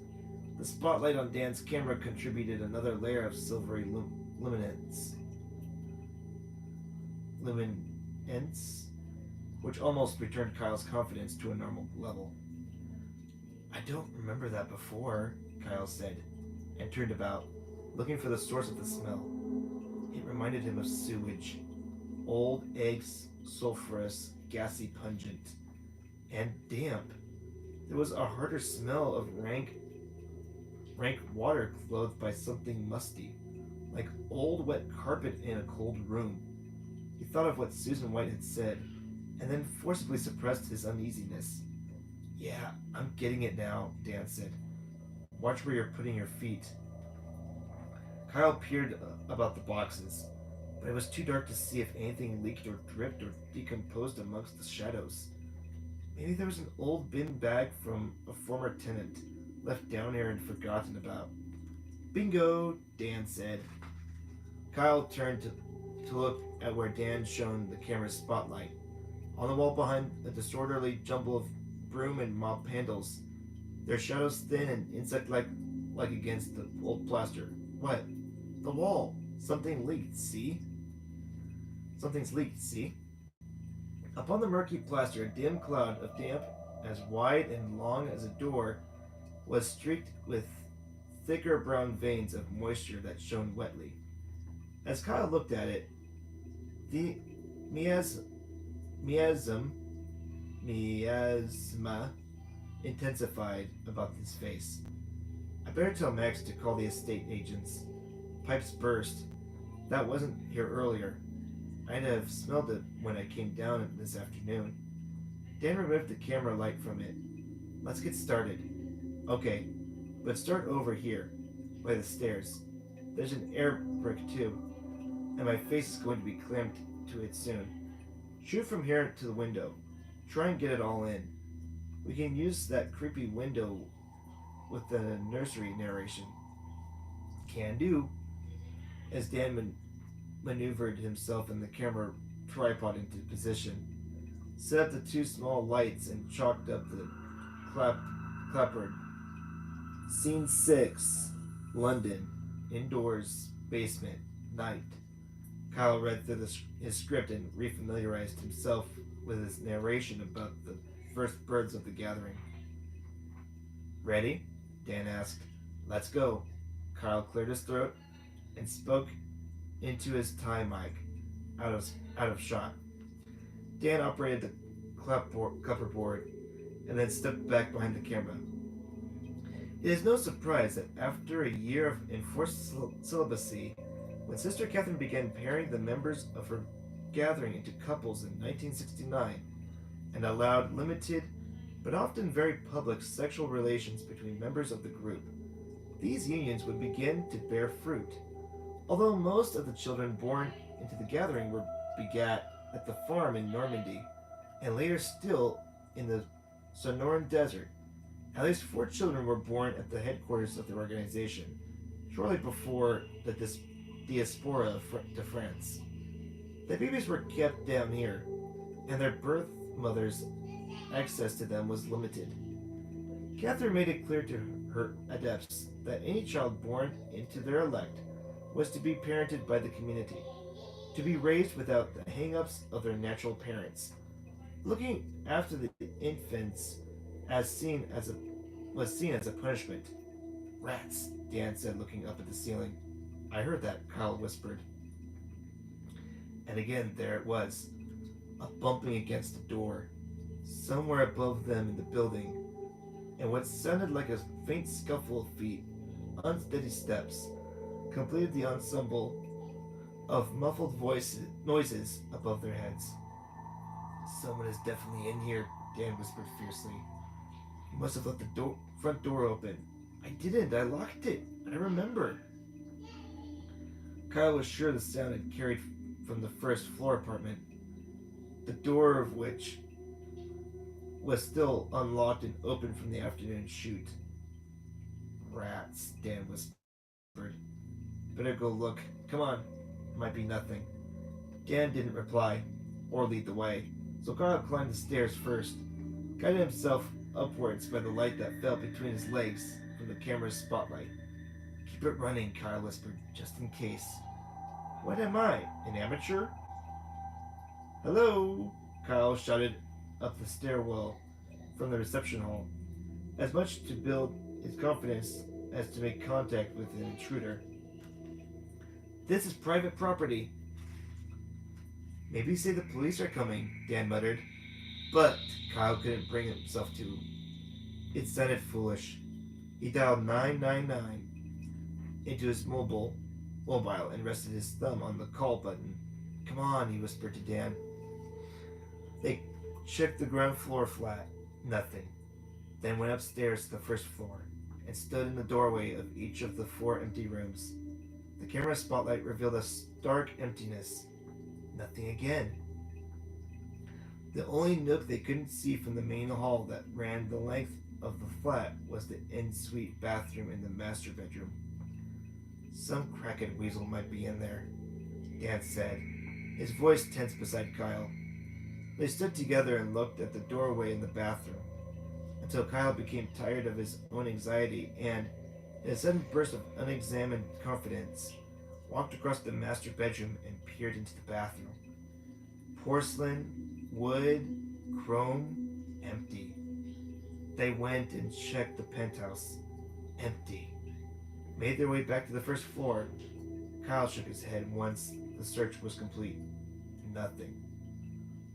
The spotlight on Dan's camera contributed another layer of silvery luminance, which almost returned Kyle's confidence to a normal level. I don't remember that before, Kyle said, and turned about, looking for the source of the smell. It reminded him of sewage. Old eggs, sulfurous, gassy pungent, and damp. There was a harder smell of rank water clothed by something musty, like old wet carpet in a cold room. He thought of what Susan White had said, and then forcibly suppressed his uneasiness. Yeah, I'm getting it now, Dan said. Watch where you're putting your feet. Kyle peered about the boxes, but it was too dark to see if anything leaked or dripped or decomposed amongst the shadows. Maybe there was an old bin bag from a former tenant, left down here and forgotten about. Bingo, Dan said. Kyle turned to look at where Dan shone the camera's spotlight. On the wall behind a disorderly jumble of broom and mop handles, their shadows thin and insect-like against the old plaster. What? The wall. Something leaked, see? Something's leaked, see? Upon the murky plaster, a dim cloud of damp as wide and long as a door was streaked with thicker brown veins of moisture that shone wetly. As Kyle looked at it, the miasma intensified about his face. I better tell Max to call the estate agents. Pipes burst. That wasn't here earlier. I'd have smelled it when I came down this afternoon. Dan removed the camera light from it. Let's get started. Okay, but start over here, by the stairs. There's an air brick too, and my face is going to be clamped to it soon. Shoot from here to the window. Try and get it all in. We can use that creepy window with the nursery narration. Can do. As Dan maneuvered himself and the camera tripod into position, set up the two small lights, and chalked up the clapboard. Scene 6, London, indoors, basement, night. Kyle read through his script and refamiliarized himself with his narration about the first birds of the gathering. Ready? Dan asked. Let's go. Kyle cleared his throat and spoke into his tie mic, out of shot. Dan operated the clapperboard and then stepped back behind the camera. It is no surprise that after a year of enforced celibacy, when Sister Catherine began pairing the members of her gathering into couples in 1969 and allowed limited but often very public sexual relations between members of the group, these unions would begin to bear fruit. Although most of the children born into the gathering were begat at the farm in Normandy, and later still in the Sonoran Desert, at least 4 children were born at the headquarters of the organization, shortly before the diaspora to France. The babies were kept down here, and their birth mothers' access to them was limited. Catherine made it clear to her adepts that any child born into their elect was to be parented by the community. to be raised without the hang-ups of their natural parents. Looking after the infants as seen as a was seen as a punishment. Rats, Dan said, looking up at the ceiling. I heard that, Kyle whispered. And again there it was, a bumping against the door, somewhere above them in the building, and what sounded like a faint scuffle of feet, unsteady steps, completed the ensemble of muffled noises above their heads. Someone is definitely in here, Dan whispered fiercely. You must have left the front door open. I didn't. I locked it. I remember. Kyle was sure the sound had carried from the first floor apartment, the door of which was still unlocked and open from the afternoon shoot. Rats, Dan whispered. Better go look. Come on. Might be nothing. Dan didn't reply or lead the way, so Kyle climbed the stairs first, guided himself upwards by the light that fell between his legs from the camera's spotlight. Keep it running, Kyle whispered, just in case. What am I, an amateur? Hello, Kyle shouted up the stairwell from the reception hall, as much to build his confidence as to make contact with an intruder. This is private property. Maybe say the police are coming, Dan muttered. But Kyle couldn't bring himself to. It sounded foolish. He dialed 999 into his mobile and rested his thumb on the call button. Come on, he whispered to Dan. They checked the ground floor flat. Nothing. Then went upstairs to the first floor and stood in the doorway of each of the 4 empty rooms. The camera spotlight revealed a stark emptiness. Nothing again. The only nook they couldn't see from the main hall that ran the length of the flat was the en-suite bathroom in the master bedroom. Some cracked weasel might be in there, Dan said, his voice tense beside Kyle. They stood together and looked at the doorway in the bathroom, until Kyle became tired of his own anxiety and, in a sudden burst of unexamined confidence, walked across the master bedroom and peered into the bathroom. Porcelain, wood, chrome, empty. They went and checked the penthouse. Empty. Made their way back to the first floor. Kyle shook his head once the search was complete. Nothing.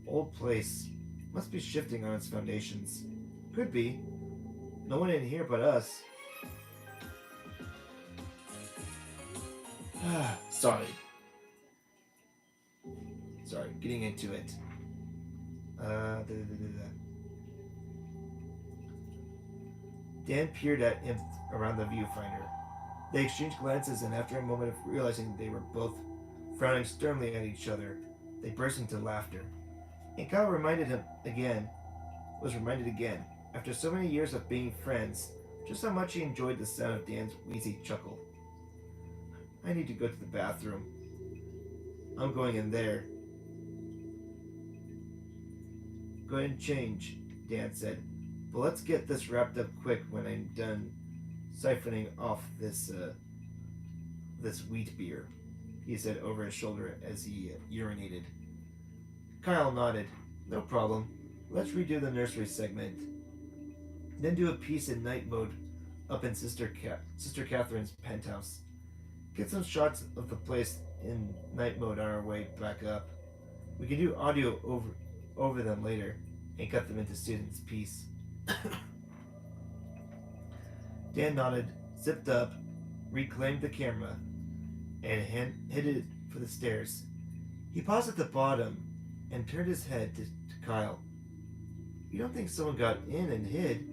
Old place. Must be shifting on its foundations. Could be. No one in here but us. Sorry, getting into it. Dan peered at him around the viewfinder. They exchanged glances, and after a moment of realizing they were both frowning sternly at each other, they burst into laughter. And Kyle was reminded again, after so many years of being friends, just how much he enjoyed the sound of Dan's wheezy chuckle. I need to go to the bathroom. I'm going in there. Go ahead and change, Dan said. But let's get this wrapped up quick when I'm done siphoning off this wheat beer, he said over his shoulder as he urinated. Kyle nodded. No problem. Let's redo the nursery segment. Then do a piece in night mode up in Sister Catherine's penthouse. Get some shots of the place in night mode on our way back up. We can do audio over them later and cut them into students' piece. Dan nodded, zipped up, reclaimed the camera, and headed for the stairs. He paused at the bottom and turned his head to Kyle. You don't think someone got in and hid?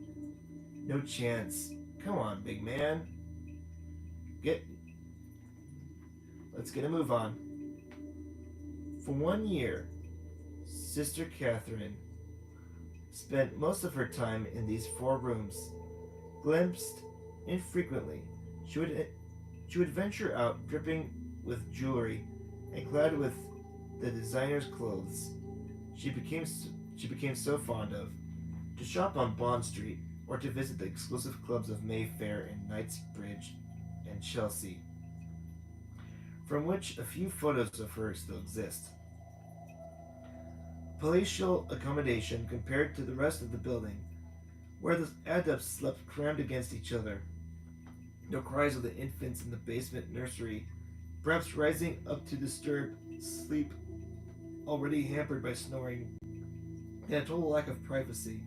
No chance. Come on, big man. Let's get a move on. For 1 year, Sister Catherine spent most of her time in these 4 rooms. Glimpsed infrequently, she would venture out dripping with jewelry and clad with the designer's clothes she became so fond of, to shop on Bond Street or to visit the exclusive clubs of Mayfair and Knightsbridge and Chelsea. from which a few photos of her still exist. Palatial accommodation compared to the rest of the building, where the adepts slept crammed against each other. No cries of the infants in the basement nursery, perhaps rising up to disturb sleep already hampered by snoring, and a total lack of privacy.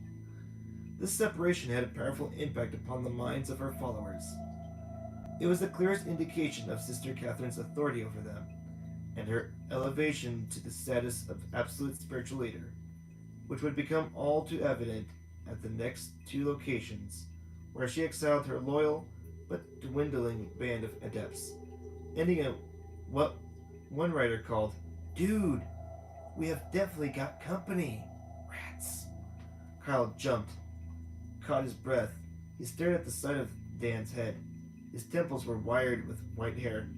This separation had a powerful impact upon the minds of her followers. It was the clearest indication of Sister Catherine's authority over them, and her elevation to the status of absolute spiritual leader, which would become all too evident at the next two locations, where she exiled her loyal but dwindling band of adepts, ending in what one writer called, "Dude, we have definitely got company. Rats." Kyle jumped, caught his breath. He stared at the side of Dan's head. His temples were wired with white hair.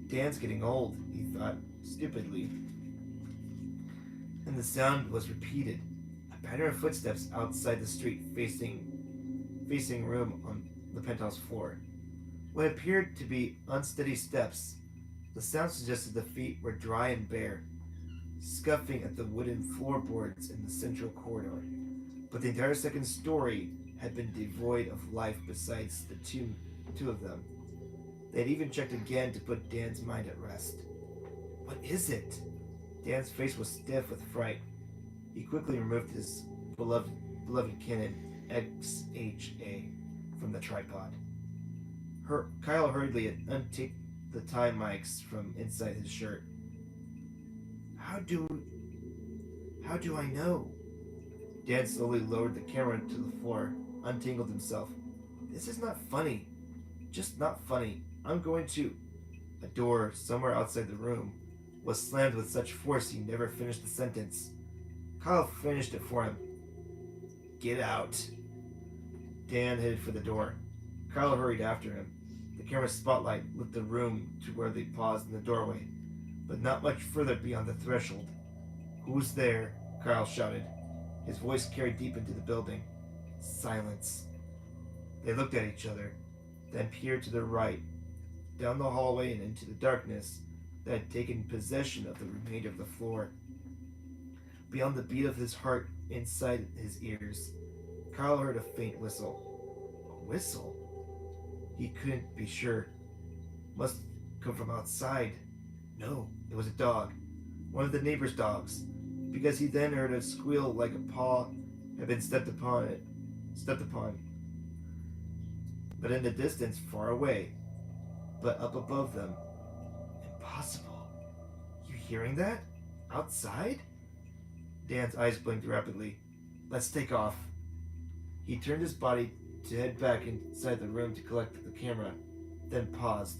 Dan's getting old, he thought, stupidly. And the sound was repeated. A pattern of footsteps outside the street facing room on the penthouse floor. What appeared to be unsteady steps. The sound suggested the feet were dry and bare, scuffing at the wooden floorboards in the central corridor. But the entire second story had been devoid of life besides the two of them. They had even checked again to put Dan's mind at rest. What is it? Dan's face was stiff with fright. He quickly removed his beloved Canon XHA from the tripod. Kyle hurriedly unticked the tie mics from inside his shirt. How do I know? Dan slowly lowered the camera to the floor, untangled himself. This is not funny. Just not funny. I'm going to... A door, somewhere outside the room, was slammed with such force he never finished the sentence. Kyle finished it for him. Get out. Dan headed for the door. Kyle hurried after him. The camera's spotlight lit the room to where they paused in the doorway, but not much further beyond the threshold. Who's there? Kyle shouted. His voice carried deep into the building. Silence. They looked at each other, then peered to their right, down the hallway and into the darkness that had taken possession of the remainder of the floor. Beyond the beat of his heart inside his ears, Kyle heard a faint whistle. A whistle? He couldn't be sure. Must come from outside. No, it was a dog. One of the neighbor's dogs, because he then heard a squeal like a paw had been stepped upon. But in the distance, far away, but up above them. Impossible. You hearing that? Outside? Dan's eyes blinked rapidly. Let's take off. He turned his body to head back inside the room to collect the camera, then paused.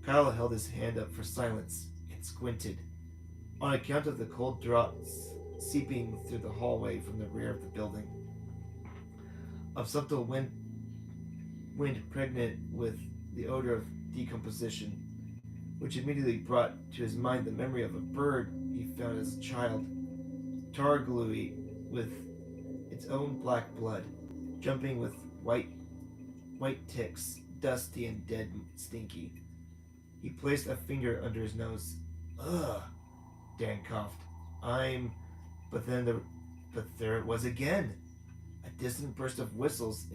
Kyle held his hand up for silence and squinted, on account of the cold drops seeping through the hallway from the rear of the building. A subtle wind pregnant with the odor of decomposition, which immediately brought to his mind the memory of a bird he found as a child, tar gluey with its own black blood, jumping with white ticks, dusty and dead stinky. He placed a finger under his nose. Ugh, Dan coughed. But there it was again. A distant burst of whistles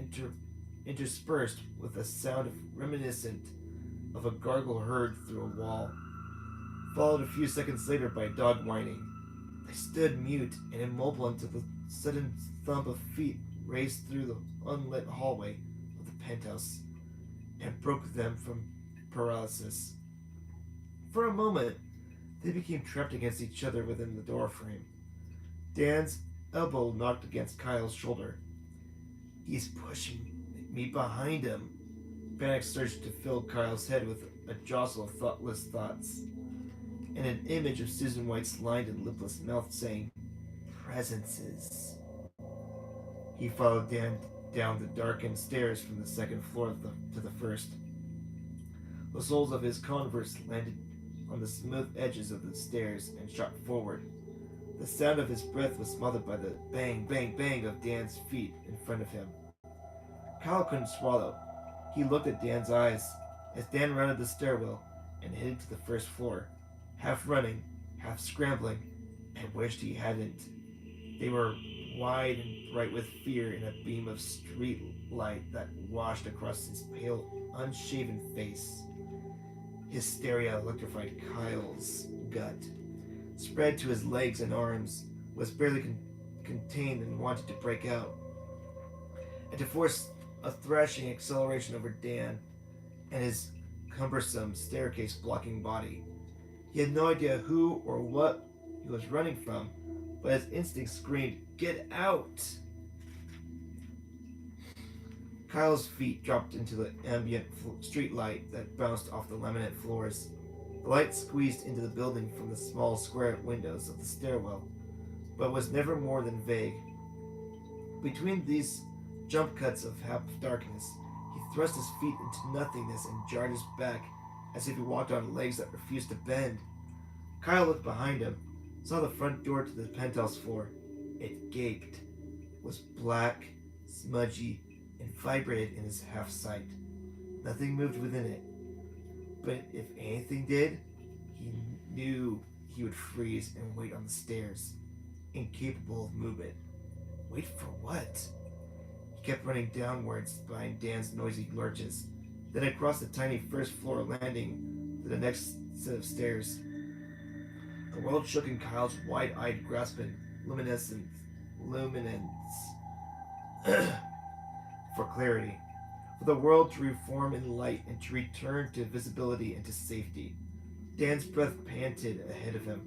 interspersed with a sound reminiscent of a gargle heard through a wall, followed a few seconds later by a dog whining. They stood mute and immobile until the sudden thump of feet raced through the unlit hallway of the penthouse and broke them from paralysis. For a moment, they became trapped against each other within the doorframe. Dan's elbow knocked against Kyle's shoulder. He's pushing me behind him. Panic surged to fill Kyle's head with a jostle of thoughtless thoughts, and an image of Susan White's lined and lipless mouth saying, "Presences." He followed Dan down the darkened stairs from the second floor to the first. The soles of his Converse landed on the smooth edges of the stairs and shot forward. The sound of his breath was smothered by the bang, bang, bang of Dan's feet in front of him. Kyle couldn't swallow. He looked at Dan's eyes. As Dan rounded the stairwell, and headed to the first floor, half running, half scrambling, and wished he hadn't. They were wide and bright with fear in a beam of street light that washed across his pale, unshaven face. Hysteria electrified Kyle's gut, spread to his legs and arms, was barely contained and wanted to break out, and to force a thrashing acceleration over Dan and his cumbersome staircase blocking body. He had no idea who or what he was running from, but his instinct screamed, "Get out!" Kyle's feet dropped into the ambient street light that bounced off the laminate floors. The light squeezed into the building from the small square windows of the stairwell, but was never more than vague. Between these jump cuts of half darkness, he thrust his feet into nothingness and jarred his back as if he walked on legs that refused to bend. Kyle looked behind him, saw the front door to the penthouse floor. It gaped, was black, smudgy, and vibrated in his half sight. Nothing moved within it, but if anything did, he knew he would freeze and wait on the stairs, incapable of movement. Wait for what? He kept running downwards behind Dan's noisy lurches, then across the tiny first floor landing to the next set of stairs. The world shook in Kyle's wide-eyed grasping luminance for clarity, for the world to reform in light and to return to visibility and to safety. Dan's breath panted ahead of him,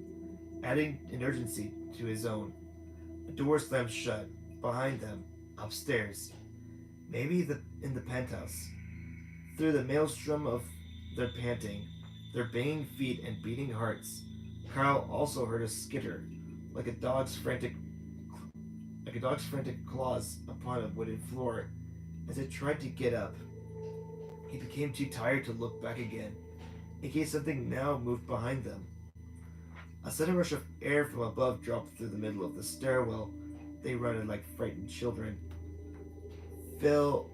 adding an urgency to his own. A door slammed shut behind them, upstairs, maybe in the penthouse. Through the maelstrom of their panting, their baying feet and beating hearts, Kyle also heard a skitter, like a dog's frantic claws upon a wooden floor as it tried to get up. He became too tired to look back again, in case something now moved behind them. A sudden rush of air from above dropped through the middle of the stairwell. They running like frightened children, fell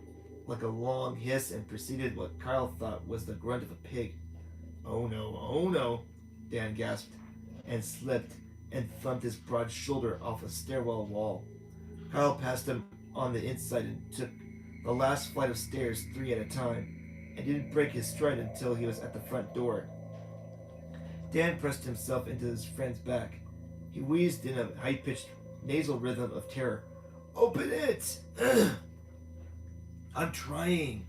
like a long hiss, and preceded what Kyle thought was the grunt of a pig. "Oh no," Dan gasped, and slipped and thumped his broad shoulder off a stairwell wall. Kyle passed him on the inside and took the last flight of stairs 3 at a time, and didn't break his stride until he was at the front door. Dan pressed himself into his friend's back. He wheezed in a high-pitched nasal rhythm of terror. "Open it!" "I'm trying."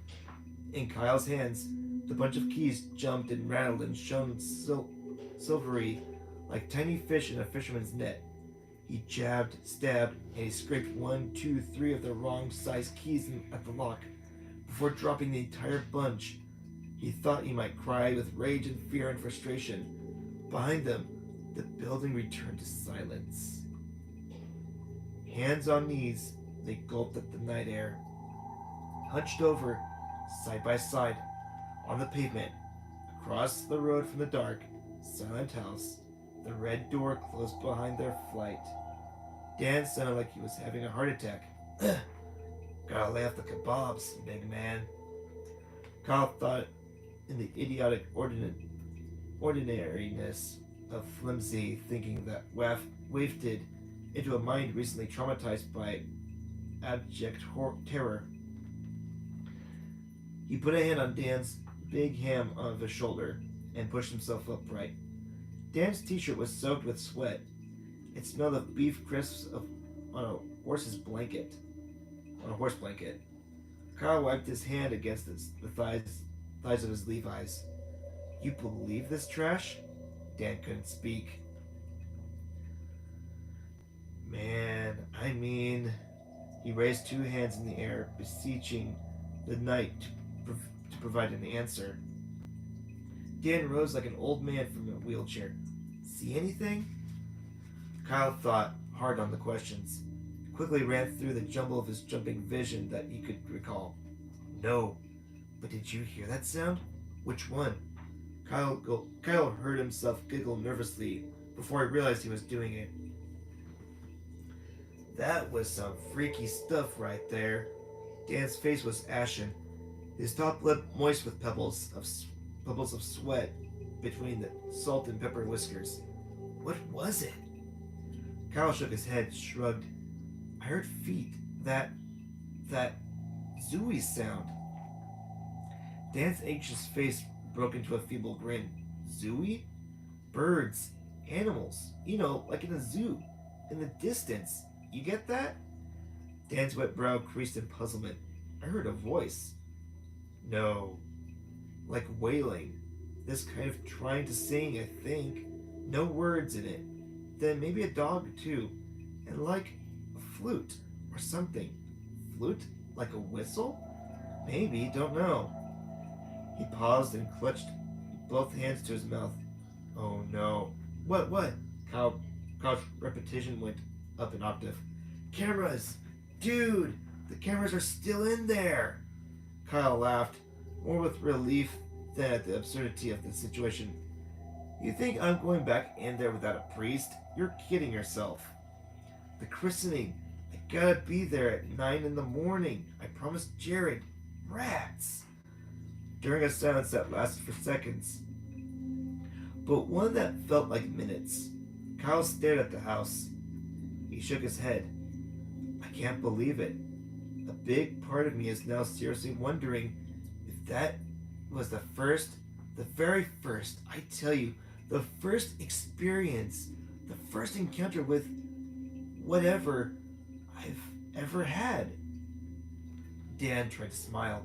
In Kyle's hands, the bunch of keys jumped and rattled and shone silvery like tiny fish in a fisherman's net. He jabbed, stabbed, and he scraped 1, 2, 3 of the wrong-sized keys at the lock before dropping the entire bunch. He thought he might cry with rage and fear and frustration. Behind them, the building returned to silence. Hands on knees, they gulped at the night air. Hunched over, side by side, on the pavement, across the road from the dark, silent house, the red door closed behind their flight. Dan sounded like he was having a heart attack. "Gotta lay off the kebabs, big man." Kyle thought in the idiotic ordinariness of flimsy thinking that wafted into a mind recently traumatized by abject terror. He put a hand on Dan's big ham on his shoulder and pushed himself upright. Dan's t-shirt was soaked with sweat. It smelled of beef crisps on a horse blanket. Kyle wiped his hand against the thighs of his Levi's. "You believe this trash?" Dan couldn't speak. "Man, I mean..." He raised 2 hands in the air, beseeching the night to provide an answer. Dan rose like an old man from a wheelchair. "See anything?" Kyle thought hard on the questions, quickly ran through the jumble of his jumping vision that he could recall. "No. But did you hear that sound?" "Which one?" Kyle heard himself giggle nervously before he realized he was doing it. "That was some freaky stuff right there." Dan's face was ashen, his top lip moist with pebbles of sweat. between the salt and pepper whiskers. What was it? Kyle shook his head, shrugged. I heard feet. That Zooey sound. Dan's anxious face broke into a feeble grin. Zooey? Birds. Animals. You know, like in a zoo. In the distance. You get that? Dan's wet brow creased in puzzlement. I heard a voice. No. Like wailing. This kind of trying to sing, I think. No words in it. Then maybe a dog, too. And like a flute or something. Flute? Like a whistle? Maybe, don't know. He paused and clutched both hands to his mouth. Oh no. What? Kyle's repetition went up an octave. Cameras! Dude! The cameras are still in there! Kyle laughed, more with relief than at the absurdity of the situation. You think I'm going back in there without a priest? You're kidding yourself. The christening. I gotta be there at 9 in the morning. I promised Jared. Rats! During a silence that lasted for seconds, but one that felt like minutes, Kyle stared at the house. He shook his head. I can't believe it. A big part of me is now seriously wondering if that was the very first, I tell you, the first experience, the first encounter with whatever I've ever had. Dan tried to smile.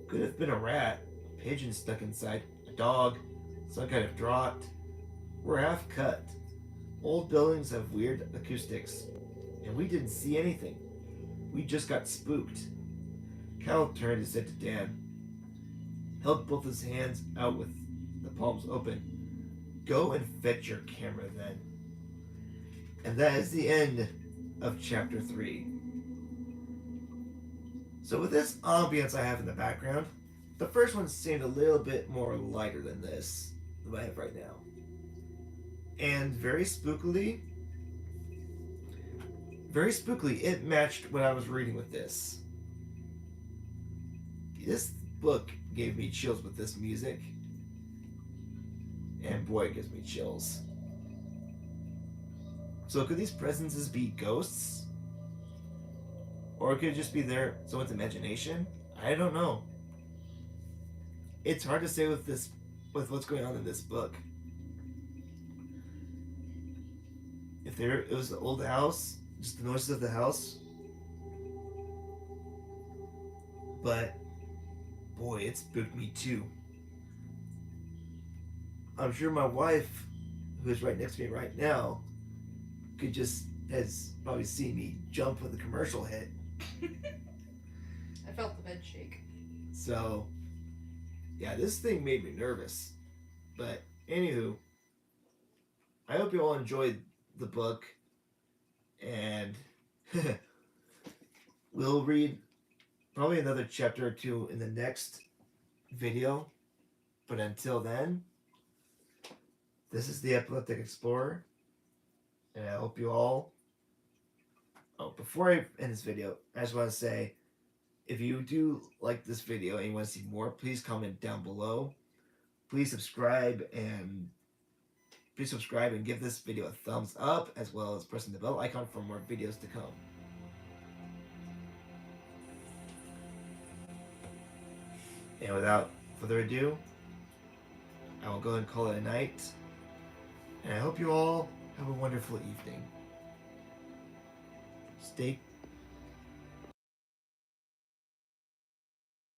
Could have been a rat, a pigeon stuck inside, a dog, some kind of draught. We're half cut. Old buildings have weird acoustics, and we didn't see anything. We just got spooked. Kyle turned and said to Dan, held both his hands out with the palms open. Go and fetch your camera then. And that is the end of chapter 3. So with this ambience I have in the background, the first one seemed a little bit more lighter than this, than I have right now. And very spookily, it matched what I was reading with this. This book gave me chills with this music. And boy, it gives me chills. So could these presences be ghosts? Or could it just be someone's imagination? I don't know. It's hard to say with what's going on in this book. If it was the old house, just the noises of the house. But boy, it spooked me too. I'm sure my wife, who is right next to me right now, has probably seen me jump when the commercial hit. I felt the bed shake. So, yeah, this thing made me nervous. But, anywho, I hope you all enjoyed the book. And we'll read probably another chapter or two in the next video. But until then, this is the Epileptic Explorer. And I hope you all... Oh, before I end this video, I just want to say, if you do like this video and you want to see more, please comment down below. Please subscribe and give this video a thumbs up, as well as pressing the bell icon for more videos to come. And without further ado, I will go and call it a night. And I hope you all have a wonderful evening. Stay